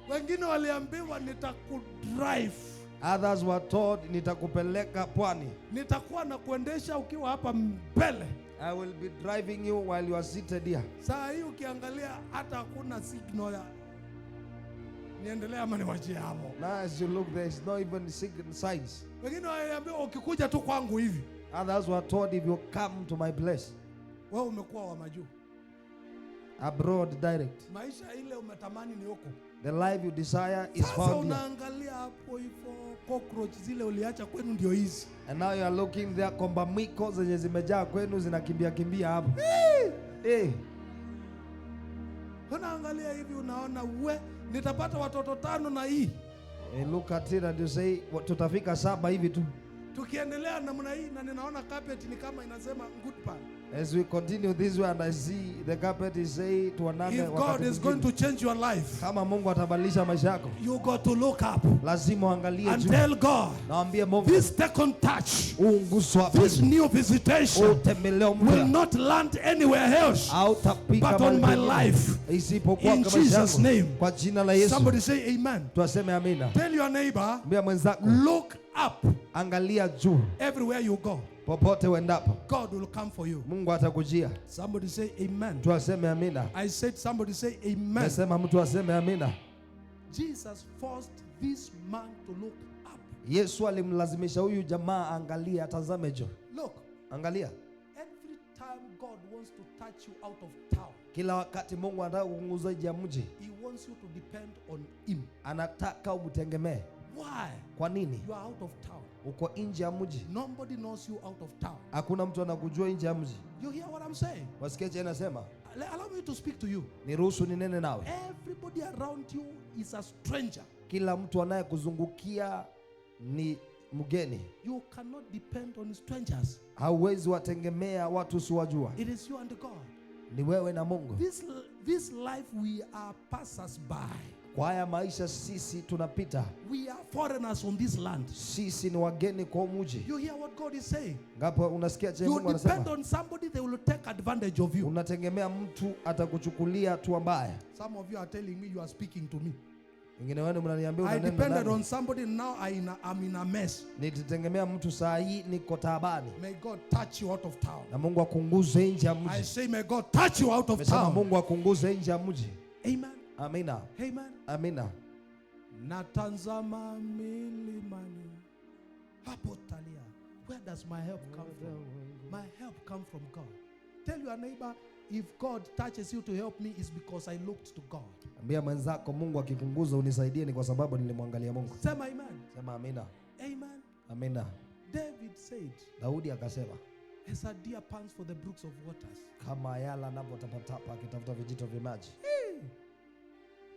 Wengine waliambiwa nitakudrive. Others were told nitakupeleka pwani. Nitakuwa na kuendesha ukiwa hapa mbele. I will be driving you while you are seated here. Saa hii ukiangalia hata hakuna signal ya niendelea ama niwachie hapo. Now as you look, there is no even signs. Wengine waliambiwa ukikuja tu kwangu hivi. Others were told if you come to my place. Wewe umekuwa wa majuu. Abroad direct. Maisha ile umetamani ni huko. The life you desire is sasa found here. Unaangalia hapo hivyo cockroach zile uliacha kwenu ndio hizi. And now you are looking there, kombamiko zenye zimejaa kwenu zinakimbia kimbia hapo. Unaangalia hivi unaona nitapata watoto 5 na hii. Look at it and you say tutafika 7 hivi tu. Tukiendelea namna hii na ninaona carpet ni kama inasema goodbye. As we continue this way and I see the carpet is say tuonane. If God is going to change your life, kama Mungu atabadilisha maisha yako, you got to look up. Lazima uangalie juu. And tell God, naambie Mungu, this second touch, this new visitation will not land anywhere else but on my life. In Jesus' name. Kwa jina la Yesu. Somebody say amen. Tuaseme amina. Tell your neighbor, look up. Angalia juu. Everywhere you go, popote uendapo, God will come for you. Mungu atakujia. Somebody say amen. Tuaseme amina. I said somebody say amen. Nasema mtu aseme amina. Jesus forced this man to look up. Yesu alimlazimisha huyu jamaa angalia, atazame juu. Look. Angalia. Every time God wants to touch you out of town, kila wakati Mungu anataka kukunguza nje ya mji, He wants you to depend on Him. Anataka umtegemee. Why? Kwa nini? You are out of town. Uko nje ya mji. Nobody knows you out of town. Hakuna mtu anakujua nje ya mji. You hear what I'm saying? Wasikia je nasema? Allow me to speak to you. Niruhusu ninene nawe. Everybody around you is a stranger. Kila mtu anayekuzungukia ni mgeni. You cannot depend on strangers. Hauwezi wategemea watu usiowajua. It is you and God. Ni wewe na Mungu. This life we are passers by. Kwa haya maisha sisi tunapita. We are foreigners on this land. Sisi ni wageni kwa mji. You hear what God is saying? Ngapo unasikia je Mungu anasema? You depend on somebody, they will take advantage of you. Unategemea mtu atakuchukulia tu mbaya. Some of you are telling me you are speaking to me. Wengine wenu mnaniambia I depended on somebody, now I'm in a mess. Nitategemea mtu saa hii niko taabani. May God touch you out of town. Na Mungu akunguze nje ya mji. I say may God touch you out of town. Mungu akunguze nje ya mji. Amen. Amina. Amen. Amina. Natanzama milimani hapo talia. Where does my help come from? My help come from God. Tell your neighbor, if God touches you to help me, it's because I looked to God. Ambia mwenzako Mungu akikunguza unisaidie ni kwa sababu nilimwangalia Mungu. Sema amen. Sema amina. Amen. Amina. David said, Daudi akasema, as a deer pants for the brooks of waters, kama ayala anapotapatapa akitafuta vijito vya maji.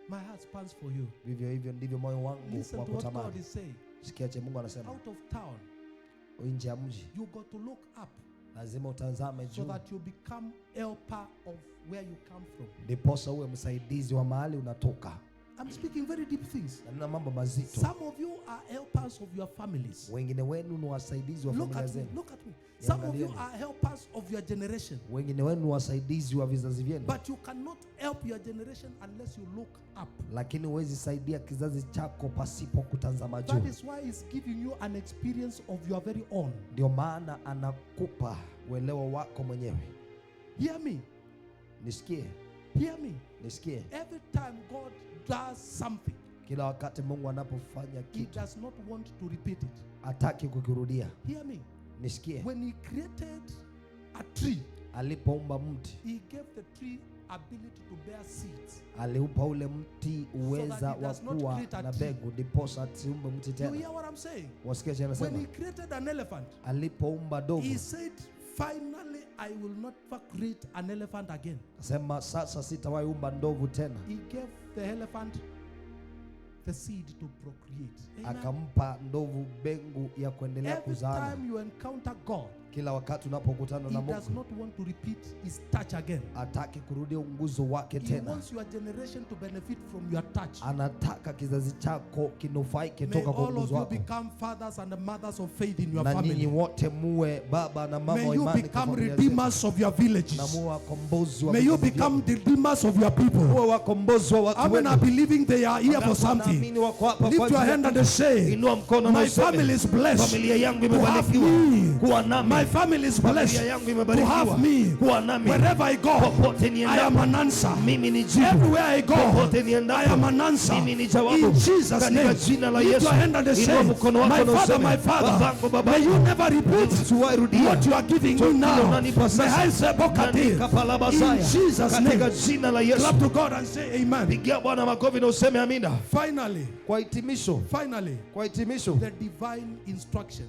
My heart pants for you. Vivyo hivyo ndivyo moyo wangu wa kutamani. God is saying. Sikia che Mungu anasema. Out of town, nje ya mji, you got to look up. Lazima utazame juu. So that you become helper of where you come from. Ndiposa uwe msaidizi wa mahali unatoka. I'm speaking very deep things. Na mambo mazito. Some of you are helpers of your families. Wengine wenu ni wasaidizi wa familia zenu. Look at me. Some of you are helpers of your generation. Wengine wenu wasaidizi wa vizazi vyenu. But you cannot help your generation unless you look up. Lakini huwezi saidia kizazi chako pasipo kutazama juu. That is why he's giving you an experience of your very own. Ndio maana anakupa uelewa wako mwenyewe. Hear me. Nisikie. Hear me. Nisikie. Every time God does something, Kila wakati Mungu anapofanya He kitu, does not want to repeat it. hataki kukirudia. Hear me. Nisikie. When He created a tree, Alipoumba mti, He gave the tree ability to bear seeds. aliupa ule mti uweza it wa does not kuwa create a na tree. mbegu, ndiposa asiumbe mti You tena. hear what I'm saying? Wasikia cha When anasema? He created an elephant, Alipoumba He ndovu, said, finally, I will not create an elephant again. asema sasa sitawahi umba ndovu tena. He gave the elephant the seed to procreate. Amen. Akampa ndovu mbegu ya kuendelea Every kuzaana. time you encounter God, Kila wakati unapokutana He na does Mungu, not want to repeat His touch again. hataki kurudia unguzo wake He tena. wants your generation to benefit from your touch. Anataka kizazi chako kinufaike May toka kwa all of unguzo you wako. become fathers and mothers of faith in your Na nyinyi family. wote muwe baba na mama May wa you imani kwa become familia redeemers zetu. of your Na villages. muwe wakombozi wa May you vizazi become vyenu. redeemers of your people. Muwe wakombozi wa watu How many wenu. are believing they are here for something? Wanaamini wako hapa kwa Lift your ajili ya hand and say, Inua mkono na my useme, family is blessed familia yangu to have imebarikiwa me. kuwa nami. My family is blessed Familia yangu to imebarikiwa have me. kuwa nami. Wherever I go, Popote I niendapo, am an answer. mimi ni jibu. Everywhere I go, Popote niendapo, I am an answer. mimi ni jawabu. In Jesus' Katika name, jina la lift Yesu. your hand and Inua say, mkono wako my na father, useme, my father, babangu, babangu, may you never repeat usiwahi rudia what you are giving me Chokile now. unanipa May sasa. I say, Bokati, Nandika palabasaya. in Jesus' Katika name. jina la Yesu. Clap to God and say amen. Pigia Bwana makofi na useme amina. Finally, Kwa hitimisho, the divine instruction.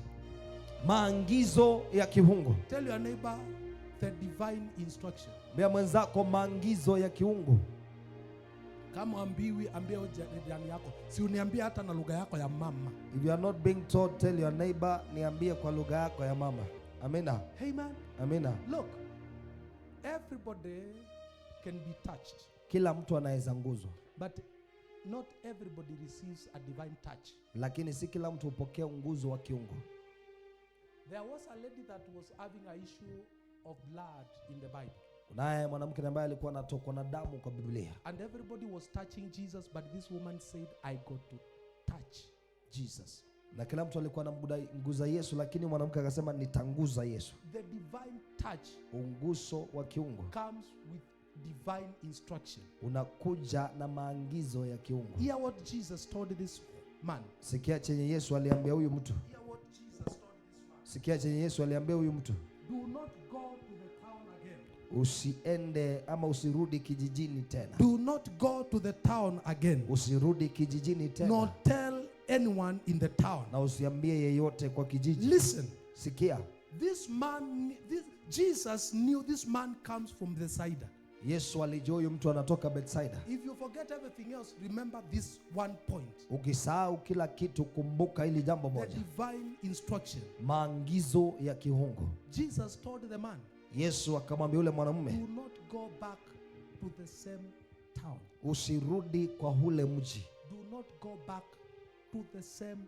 Maagizo ya kiungu. Tell your neighbor the divine instruction. Mbea mwenzako maagizo ya kiungu. Kama ambiwi, ambia jirani yako. Si uniambie hata na lugha yako ya mama. If you are not being told, tell your neighbor, niambie kwa lugha yako ya mama. Amina. Amen. Amina. Look, everybody can be touched, Kila mtu anaweza nguzwa, but not everybody receives a divine touch. lakini si kila mtu hupokea nguzo wa kiungu. There was a lady that was having an issue of blood in the Bible. Kunaye mwanamke ambaye alikuwa anatokwa na damu kwa Biblia. And everybody was touching Jesus, but this woman said, I got to touch Jesus. Na kila mtu alikuwa anamguza Yesu, lakini mwanamke akasema nitanguza Yesu. The divine touch Unguso wa kiungu comes with divine instruction. unakuja na maagizo ya kiungu. Hear what Jesus told this man. Sikia chenye Yesu aliambia huyu mtu. Hear what Jesus told this man. Sikia chenye Yesu aliambia huyu mtu. Do not go to the town again. Usiende ama usirudi kijijini tena. Do not go to the town again. Usirudi kijijini tena. Nor tell anyone in the town. Na usiambie yeyote kwa kijiji. Listen. Sikia. Jesus knew this man comes from Bethsaida. Yesu alijua huyu mtu anatoka Bethsaida. If you forget everything else, remember this one point. Ukisahau kila kitu, kumbuka hili jambo The moja. divine instruction. Maagizo ya kiungu. Jesus told the man, Yesu akamwambia yule mwanamume, do not go back to the same town. usirudi kwa ule mji. Do not go back to the same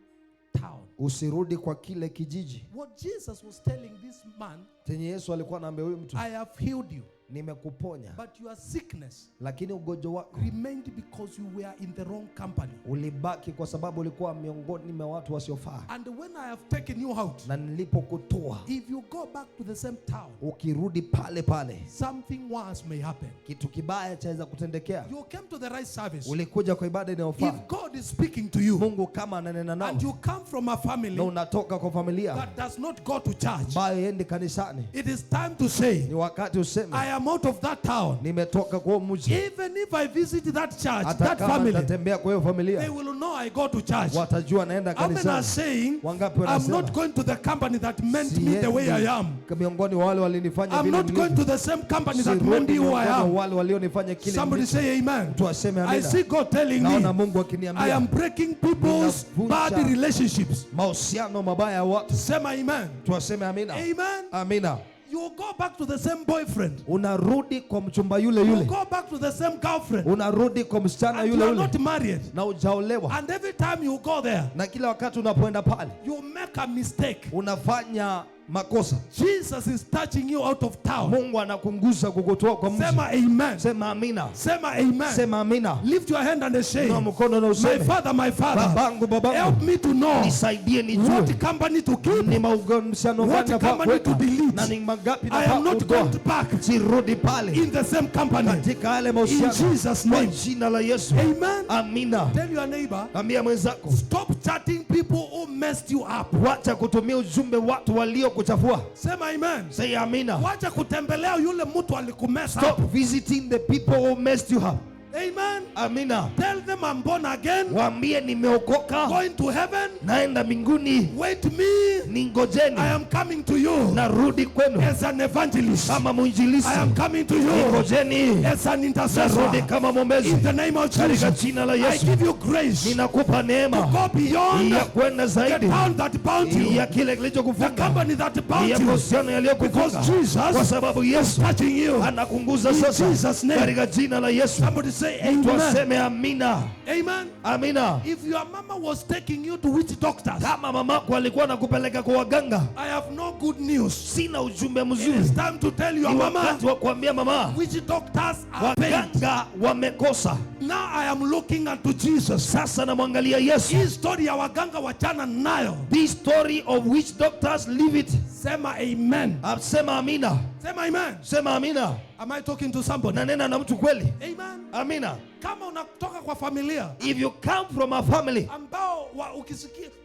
town. Usirudi kwa kile kijiji. What Jesus was telling this man, Chenye Yesu alikuwa anaambia huyu mtu, I have healed you, nimekuponya, but your sickness lakini ugonjwa wako remained because you were in the wrong company. ulibaki kwa sababu ulikuwa miongoni mwa watu wasiofaa. And when I have taken you out, Na nilipokutoa, if you go back to the same town, ukirudi pale pale, something worse may happen. kitu kibaya chaweza kutendekea. You came to the right service. Ulikuja kwa ibada inayofaa. If God is speaking to you, Mungu kama ananena nao, and you come from a na family unatoka kwa familia that does not go to church, ambayo yendi kanisani, it is time to say, ni wakati useme, I am out of that town. nimetoka kwa mji. Even if I visit that church, Hata that kama family, nitatembea kwa hiyo they familia, will know I go to church. watajua naenda How many are kanisani. saying, Wangapi I'm wanasema, not going to the company that meant me the way I am. miongoni wa wale walinifanya I'm vile not going nilivyo. to the same company that Sirudi meant me who I miongoni wa am. wale walionifanya kile Somebody nilivyo. say amen. Mtu aseme I amina. see God telling Naona me, Mungu I akiniambia am breaking people's Ninavunja bad relationships. mahusiano mabaya ya watu. Sema amen. Mtu aseme amina. Amen. Amina. You go back to the same boyfriend. Unarudi kwa mchumba yule You yule. go back to the same girlfriend. Unarudi kwa msichana And you yule are yule. not married. Na hujaolewa. And every time you go there, Na kila wakati unapoenda pale, you make a mistake. unafanya makosa. Jesus is touching you out of town. Mungu anakunguza kukutoa kwa mji. Sema amen. Sema amina. Sema amen. Sema amina. Lift your hand and say, na mkono na useme, my father, babangu, help me to know nisaidie nijue what company to keep, ni mahusiano what gani company to delete. na ni mangapi I am not going back sirudi pale in the same company. Katika yale In mahusiano. Jesus' name. Kwa jina la Yesu. Amen. Amina. Tell your neighbor, ambia mwenzako, stop chatting people who messed you up. wacha kutumia ujumbe watu walio kuchafua. Sema amen. Say amina. Wacha kutembelea yule mtu alikumesa. Stop visiting the people who messed you up. Amen. Amina. Tell them I'm born again. Waambie nimeokoka. Going to heaven. Naenda mbinguni. Wait me. Ningojeni. I am coming to you. Narudi kwenu. As an evangelist. Kama mwinjilisti. I am coming to you. Ningojeni. As an intercessor. Narudi kama mwombezi. In the name of Jesus. Katika jina la Yesu. I give you grace. Ninakupa neema. To go beyond. Ya kwenda zaidi. The bound that bound you. Ya kile kilichokufunga. The company that bound ya you. mahusiano yaliyokufunga. Because Jesus. Kwa sababu Yesu touching you. anakunguza in sasa. Jesus name. Katika jina la Yesu. Somebody say amen. Tuaseme amina. Amen. Amina. If your mama was taking you to witch doctors, kama mamako alikuwa anakupeleka kwa waganga, I have no good news. Sina ujumbe mzuri. It is time to tell your mama. Wakati wa kuambia mama, witch doctors are paid. Waganga wamekosa. Now I am looking unto Jesus. Sasa namwangalia Yesu. Hii story ya waganga wachana nayo. This story of witch doctors, leave it. Sema amen. Sema amina. Sema amen. Sema amina. Am I talking to somebody? Nanena na mtu kweli. Amen. Amina. Kama unatoka kwa familia, if you come from a family ambao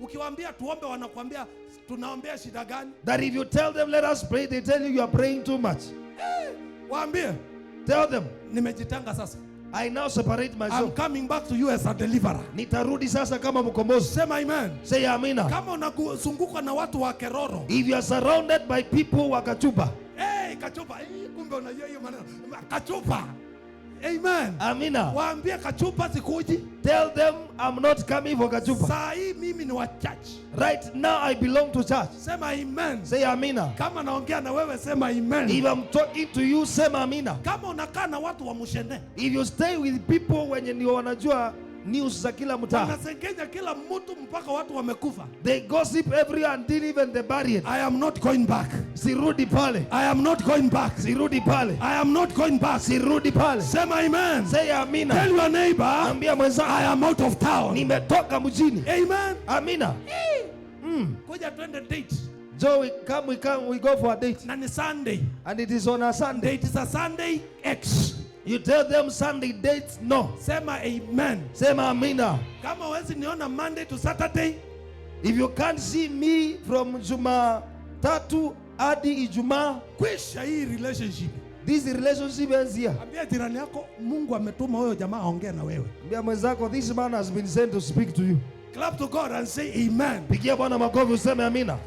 ukiwaambia tuombe wanakuambia tunaombea shida gani? That if you tell them let us pray, they tell you are praying too much. Waambie. Tell them nimejitanga sasa. I now separate myself. I'm coming back to you as a deliverer. Nitarudi sasa kama mkombozi. Sema amen. Say amina. Kama unazunguka na watu wa keroro. If you are surrounded by people wa kachupa. Hey, kachupa. Kumbe unajua hiyo maneno. Kachupa. Amen. Amina. Waambie kachupa sikuji. Tell them I'm not coming for kachupa. Saa hii mimi ni wa church. Right now I belong to church. Sema amen. Say amina. Kama naongea na wewe sema amen. If I'm talking to you sema amina. Kama unakaa na watu wa mushene. If you stay with people wenye ndio wanajua news za kila mtaa. Wanasengenya kila mtu mpaka watu wamekufa. They gossip everywhere until even the buried. I am not going back. Sirudi pale. I am not going back. Sirudi pale. I am not going back. Sirudi pale. Sema amen. Say amina. Tell your neighbor. Ambia mwenza I am out of town. Nimetoka mjini. Amen. Amina. Kuja twende date. Joe, we go for a date. Na ni Sunday. And it is on a Sunday. Date is a Sunday X. You tell them Sunday dates no. Sema amen. Sema amina. Kama huwezi niona Monday to Saturday. If you can't see me from Jumatatu hadi Ijumaa, kwisha hii relationship. This relationship ends here. Ambia jirani yako Mungu ametuma huyo jamaa aongee na wewe. Ambia mwenzako this man has been sent to speak to you. Clap to God and say amen. Pigia Bwana makofi useme amina.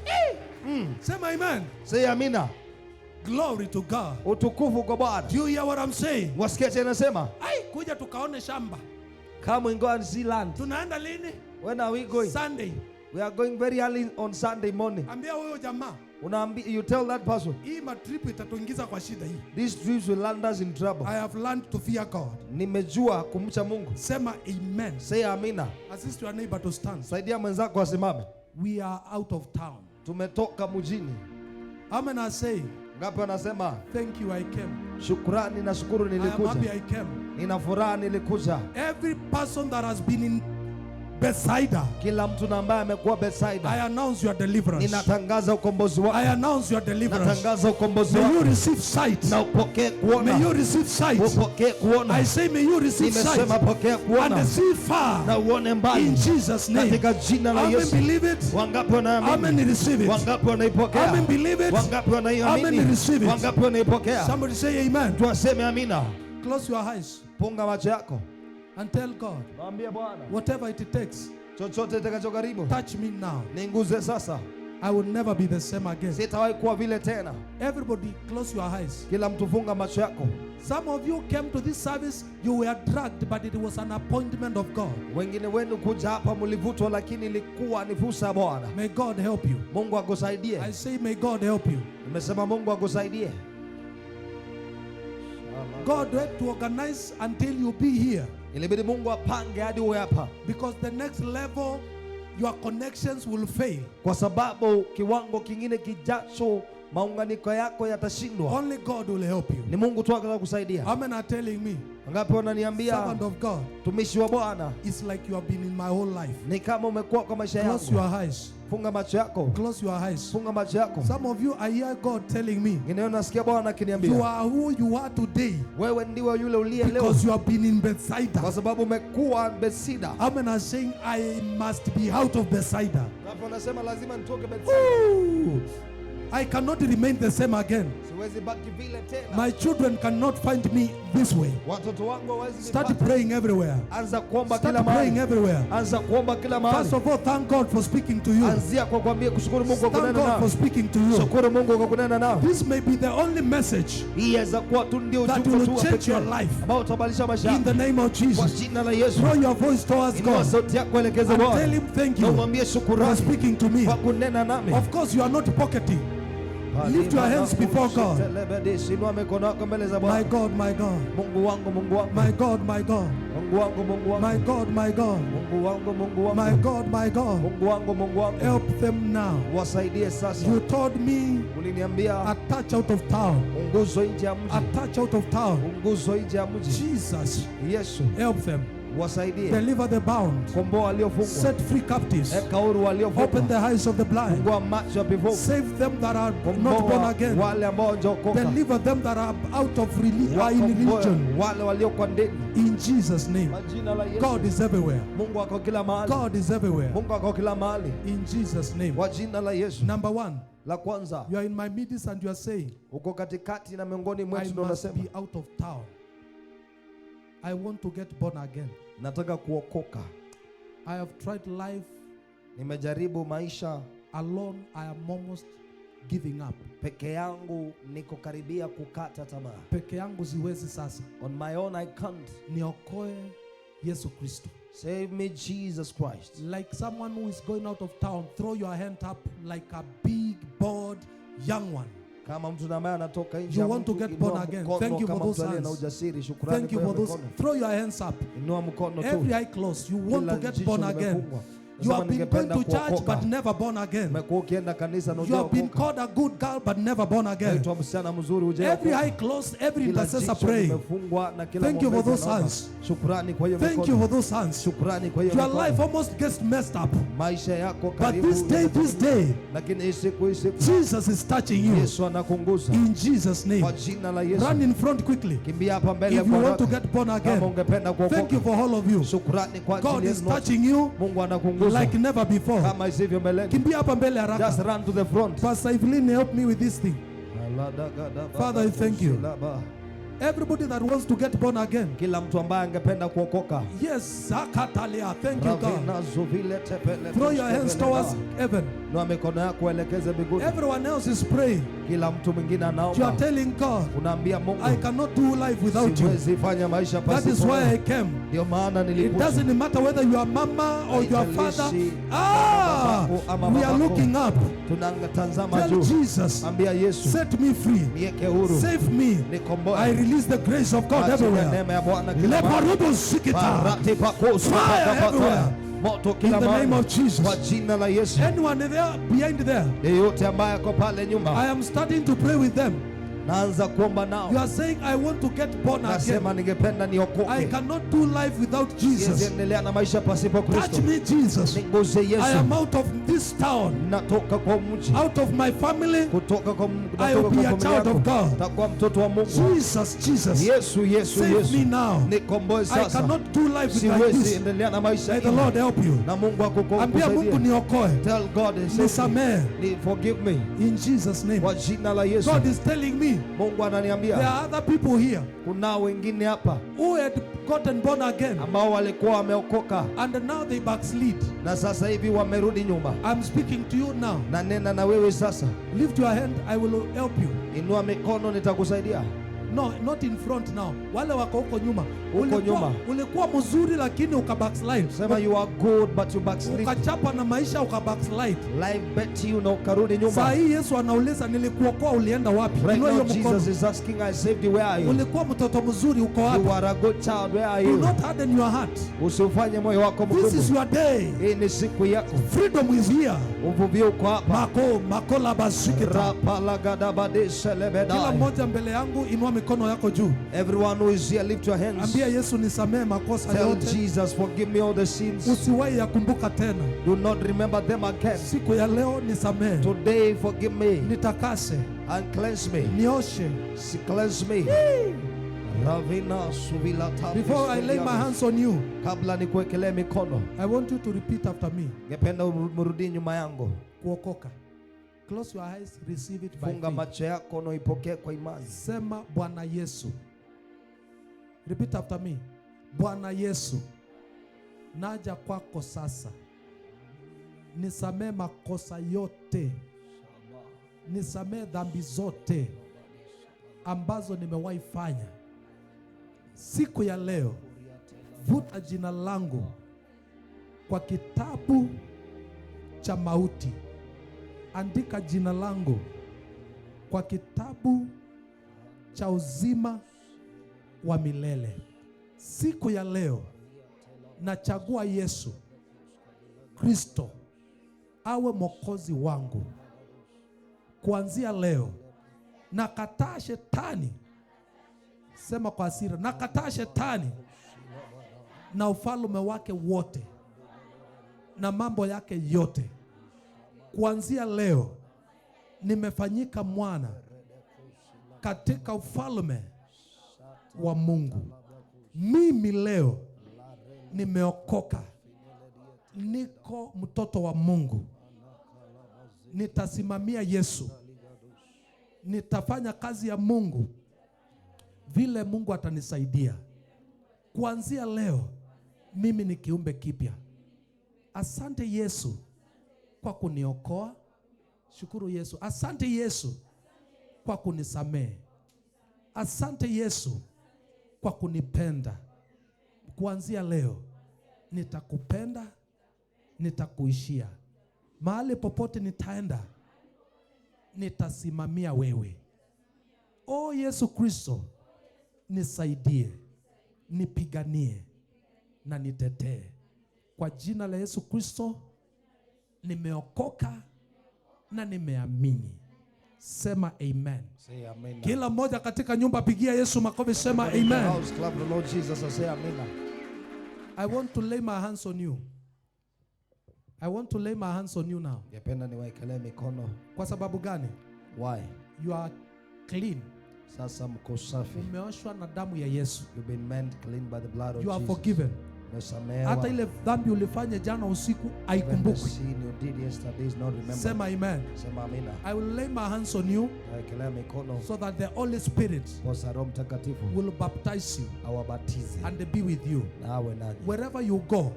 Sema amen. Say amina. Glory to God. Utukufu kwa Bwana. Do you hear what I'm saying? Wasikia chenye nasema? Kuja tukaone shamba. Come and go and see land. Tunaenda lini? When are we going? Sunday. We are going very early on Sunday morning. Ambia huyo jamaa. You tell that person. Hii matrip itatuingiza kwa shida hii. These trips will land us in trouble. I have learned to fear God. Nimejua kumcha Mungu. Sema amen. Say amina. Assist your neighbor to stand. Saidia mwenzako asimame. We are out of town. Tumetoka mjini. Amen. I say. Ngapi wanasema? Thank you, I came. Shukrani na shukuru nilikuja. I am happy I came. Nina furaha nilikuja. Every person that has been in Bethsaida, kila mtu ambaye amekuwa Bethsaida, I announce your deliverance. Ninatangaza ukombozi wako. I announce your deliverance. Natangaza ukombozi wako. May you receive sight. Na upokee kuona. May you receive sight. Upokee kuona. I say may you receive sight. Nimesema pokea kuona. And see far. Na uone mbali. In Jesus name. Katika jina la Yesu. Amen, believe it. Wangapi wanaamini? Amen, receive it. Wangapi wanaipokea? Amen, believe it. Wangapi wanaiamini? Amen, receive it. Wangapi wanaipokea? Somebody say amen. Tuaseme amina. Close your eyes. Funga macho yako. And tell God. Mwambie Bwana. Whatever it takes. Chochote kitakachogharimu. Touch me now. Ninguze sasa. I will never be the same again. Sitawahi kuwa vile tena. Everybody close your eyes. Kila mtu funga macho yako. Some of you came to this service, you were dragged, but it was an appointment of God. Wengine wenu kuja hapa mlivutwa, lakini ilikuwa ni fursa ya Bwana. May God help you. Mungu akusaidie. I say may God help you. Nimesema Mungu akusaidie. God had to organize until you be here. Ilibidi Mungu apange hadi uwe hapa. Because the next level your connections will fail. Kwa sababu kiwango kingine kijacho maunganiko yako yatashindwa. Only God will help you. Ni Mungu tu atakusaidia. How many are telling me? Ngapi wananiambia servant of God, tumishi wa Bwana, it's like you have been in my whole life. Ni kama umekuwa kwa maisha yangu. Close your eyes. Funga macho yako. Close your eyes. Funga macho yako. Some of you, I hear God telling me, nasikia Bwana akiniambia, you are who you are today. Wewe ndiwe yule uliye leo. Because you have been in Bethsaida. Kwa sababu umekuwa Bethsaida. How many are saying I must be out of Bethsaida? Hapo nasema lazima nitoke Bethsaida. I cannot remain the same again. My children cannot find me this way. Start praying everywhere. Start praying everywhere. First of all, thank God for speaking to you. Thank God for speaking to you. This may be the only message that will change your life. In the name of Jesus. Throw your voice towards God and tell Him thank you for speaking to me. Of course, you are not pocketing. Lift your hands before God. My God, my God. My God, my God. My God, my God. My God, my God. Help them now. You told me a touch out of town. A touch out of town. Jesus. Help them. Deliver the bound. Set free captives. Open the eyes of the blind. Save them that are not born again. Deliver them that are out of religion. In Jesus' name. God is everywhere. God is everywhere. In Jesus' name. Number one. You are in my midst and you are saying, I must be out of town. I want to get born again. Nataka kuokoka. I have tried life. Nimejaribu maisha. Alone, I am almost giving up. Peke yangu niko karibia kukata tamaa. Peke yangu siwezi sasa. On my own I can't. Niokoe Yesu Kristo. Save me, Jesus Christ. Like someone who is going out of town, throw your hand up like a big, bold, young one. You want to get born again. Thank you for those hands. Thank you for those. Throw your hands up. Every eye closed. You want to get born again. You have been going to church but never born again. You have been called a good girl but never born again. Every eye closed, every intercessor praying. Thank you for those hands. Thank you for those hands. Your life almost gets messed up. But this day, Jesus is touching you. In Jesus' name. Run in front quickly. If you want to get born again. Thank you for all of you. God is touching you like never before. Just run to the front. Pastor Evelyn, help me with this thing. Father, I thank you. Everybody that wants to get born again. Yes, thank you, God. Throw your hands towards heaven. Everyone else is praying. You are telling God, I cannot do life without you. That is why I came. It doesn't matter whether you are mama or your father. We are looking up. Tell Jesus, set me free. Save me. I release the grace of God everywhere. Fire everywhere. In the name of Jesus. Anyone there behind there, I am starting to pray with them. You are saying, I want to get born again. I cannot do life without Jesus. Touch me, Jesus. I am out of this town. Out of my family. I will be a child of God. Jesus. Save me now. I cannot do life without this. May the Lord help you. Tell God, forgive me. In Jesus' name. God is telling me, there are other people here who had gotten born again and now they backslid. I'm speaking to you now. Lift your hand, I will help you. No, not in front now. Wale wako huko nyuma. Huko nyuma. Ulikuwa mzuri lakini ukabackslide. Sema you are good but you backslide. Ukachapa na maisha ukabackslide. Life bet you na ukarudi nyuma. Saa hii Yesu anauliza nilikuokoa ulienda wapi? Right now Jesus is asking, I saved you, where are you? Ulikuwa mtoto mzuri uko wapi? You are a good child, where are you? Do not harden your heart. Usifanye moyo wako mgumu. This is your day. Hii ni siku yako. Freedom is here. Uvuvio uko hapa. Makola basikita. Kila mmoja mbele yangu inua mikono yako juu. Everyone who is here, lift your hands. Ambia Yesu nisamee makosa yote. Tell Jesus, forgive me all the sins. Usiwahi yakumbuka tena. Do not remember them again. Siku ya leo nisamee. Today forgive me. Nitakase. And cleanse me. Nioshe. Cleanse me. Before I lay my hands on you, kabla nikuwekelee mikono, I want you to repeat after me. Ngependa urudie nyuma yangu. Kuokoka. Close your eyes, receive it by faith. Funga macho yako na ipokee kwa imani. Sema Bwana Yesu. Repeat after me. Bwana Yesu, naja kwako sasa. Nisamee makosa yote. Nisamee dhambi zote ambazo nimewahi fanya. Siku ya leo, vuta jina langu kwa kitabu cha mauti. Andika jina langu kwa kitabu cha uzima wa milele. Siku ya leo, nachagua Yesu Kristo awe mwokozi wangu. Kuanzia leo, nakataa shetani. Sema kwa hasira, nakataa shetani na ufalme wake wote na mambo yake yote. Kuanzia leo, nimefanyika mwana katika ufalme wa Mungu. Mimi leo nimeokoka, niko mtoto wa Mungu. Nitasimamia Yesu, nitafanya kazi ya Mungu vile Mungu atanisaidia. Kuanzia leo, mimi ni kiumbe kipya. Asante Yesu kwa kuniokoa. Shukuru Yesu. Asante Yesu kwa kunisamehe. Asante Yesu kwa kunipenda. Kuanzia leo, nitakupenda, nitakuishia. Mahali popote nitaenda, nitasimamia wewe. O Yesu Kristo, nisaidie, nipiganie na nitetee. Kwa jina la Yesu Kristo, nimeokoka na nimeamini. Sema amen. Say amen. Kila mmoja katika nyumba pigia Yesu makofi, sema amen. I want to lay my hands on you. I want to lay my hands on you now. Ngependa niwaekelee mikono. Kwa sababu gani? Why? You are clean. Sasa mko safi. Umeoshwa na damu ya Yesu. You've been made clean by the blood of you Jesus. Are forgiven. Hata ile dhambi ulifanya jana usiku haikumbuki. Sema amen. Sema amina. I will lay my hands on you so that the Holy Spirit will baptize you and be with you. Wherever you go,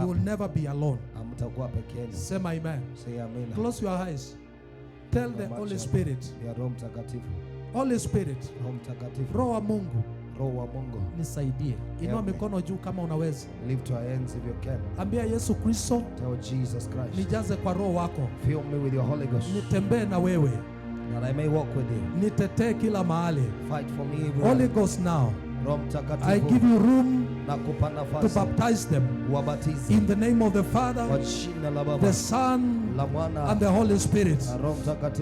you will never be alone. Sema amen. Close your eyes. Tell the Holy Spirit, Holy Spirit, Roho wa Mungu, nisaidie. Inua mikono juu kama unaweza. Lift your hands if you can. Ambia Yesu Kristo, tell Jesus Christ, nijaze kwa Roho wako. Fill me with your Holy Ghost. Nitembee na wewe. That I may walk with you. Nitetee kila mahali. Fight for me everywhere. Holy Ghost now, I give you room to baptize them in the name of the Father, the Son, and the Holy Spirit.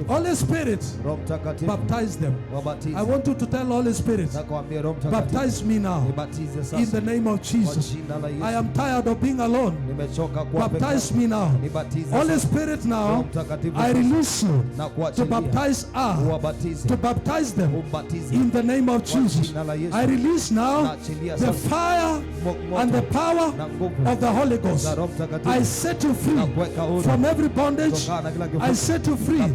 Holy Spirit, baptize them. I want you to tell Holy Spirit, baptize me now in the name of Jesus. I am tired of being alone. Baptize me now. Holy Spirit, now I release you to baptize us, to baptize them in the name of Jesus. I release now the fire fire and the power of the Holy Ghost. I set you free from every bondage. I set you free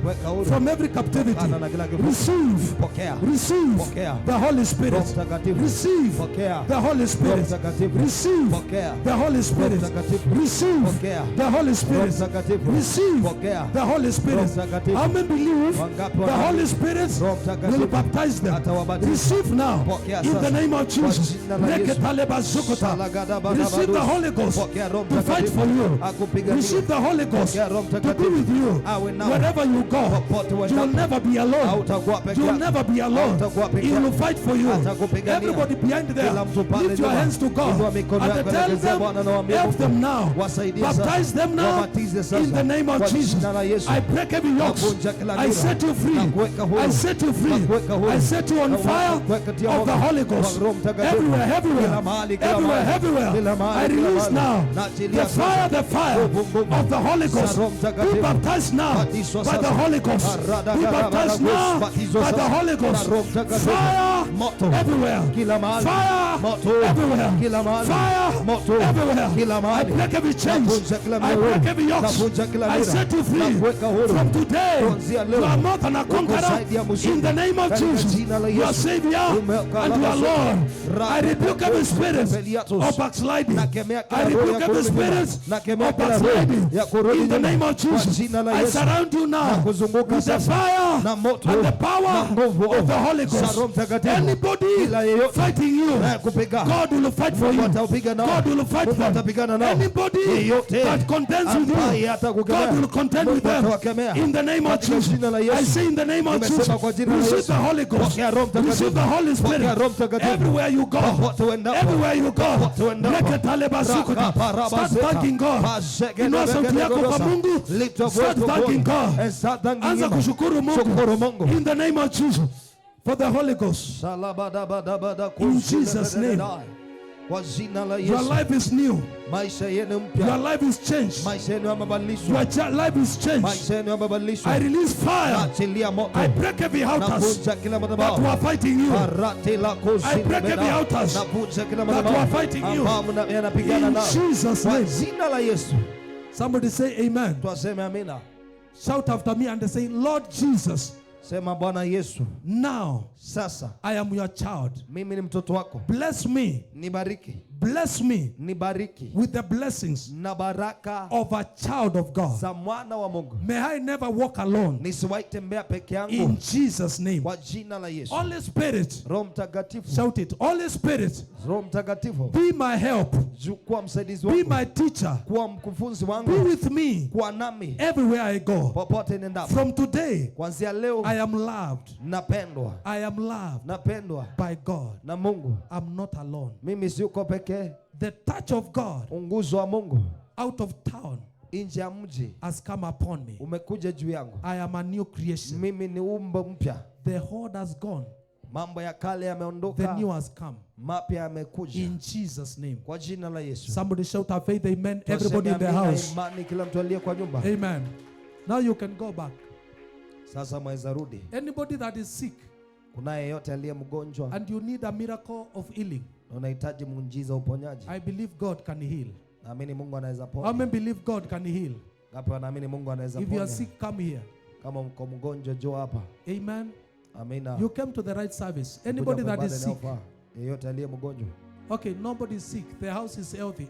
from every captivity. Receive the Holy Spirit. Receive the Holy Spirit. Receive the Holy Spirit. Receive the Holy Spirit. Receive the Holy Spirit. How many believe the Holy Spirit will baptize them? Receive now in the name of Jesus. Receive the Holy Ghost to fight for you. Receive the Holy Ghost to be with you wherever you go. You will never be alone. You will never be alone. He will fight for you. Everybody behind there, lift your hands to God and tell them, help them now. Baptize them now in the name of Jesus. I break every yoke. I set you free. I set you free. I set you on fire of the Holy Ghost. Everywhere, everywhere, everywhere, everywhere. I release now the fire of the Holy Ghost. Be baptized now by the Holy Ghost. Be baptized now by the Holy Ghost. Fire everywhere. Fire everywhere. Fire everywhere. I break every chain. I break every yoke. I set you free. From today, you are more than a conqueror. In the name of Jesus, you are Savior and you are Lord. I rebuke every spirit of backsliding. I rebuke every spirit of backsliding. In the name of Jesus, I surround you now with the fire and the power of the Holy Ghost. Anybody fighting you, God will fight for you. God will fight for you. Anybody that contends with you, God will contend with them. In the name of Jesus, I say in the name of Jesus, receive the Holy Ghost, receive the Holy Spirit. Everywhere you go, everywhere you go, start thanking God. Inua sauti yako kwa Mungu, start thanking God. Anza kushukuru Mungu. In the name of Jesus, for the Holy Ghost. In Jesus' name. Your life is new. Your life is changed. Your life is changed. I release fire. I break every altars that were fighting you. I break every altars that were fighting you. In Jesus' name. Somebody say amen. Shout after me and they say, Lord Jesus. Sema Bwana Yesu. Now, sasa, I am your child. Mimi ni mtoto wako. Bless me. Nibariki. Bless me. Nibariki. With the blessings na baraka of a child of God. Za mwana wa Mungu. May I never walk alone. Nisiwahi tembea peke yangu. In Jesus' name. Kwa jina la Yesu. Holy Spirit. Roho Mtakatifu. Shout it. Holy Spirit. Roho Mtakatifu. Be my help. Kuwa msaidizi wangu. Be my teacher. Kuwa mkufunzi wangu. Be with me. Kuwa nami. Everywhere I go. Popote nendapo. From today. Kuanzia leo. I am loved. Napendwa. I am loved. Napendwa. By God. Na Mungu. I'm not alone. Mimi siko pekee. The touch of God. Unguzo wa Mungu. Out of town. Nje ya mji. Has come upon me. Umekuja juu yangu. I am a new creation. Mimi ni umbo mpya. The old has gone. Mambo ya kale yameondoka. The new has come. Mapya yamekuja. In Jesus' name. Kwa jina la Yesu. Somebody shout our faith, amen. Everybody in the house. Imani kila mtu aliye kwa nyumba. Amen. Now you can go back. Sasa mweza rudi. Anybody that is sick. Kuna yeyote aliye mgonjwa. And you need a miracle of healing. Unahitaji muujiza uponyaji. I believe God can heal. Naamini Mungu anaweza ponya. How many believe God can heal? Ngapi wanaamini Mungu anaweza ponya? If you are sick, come here. Kama uko mgonjwa njoo hapa. Amen. Amina. You came to the right service. Anybody that is sick. Yeyote aliye mgonjwa. Okay, nobody is sick. The house is healthy.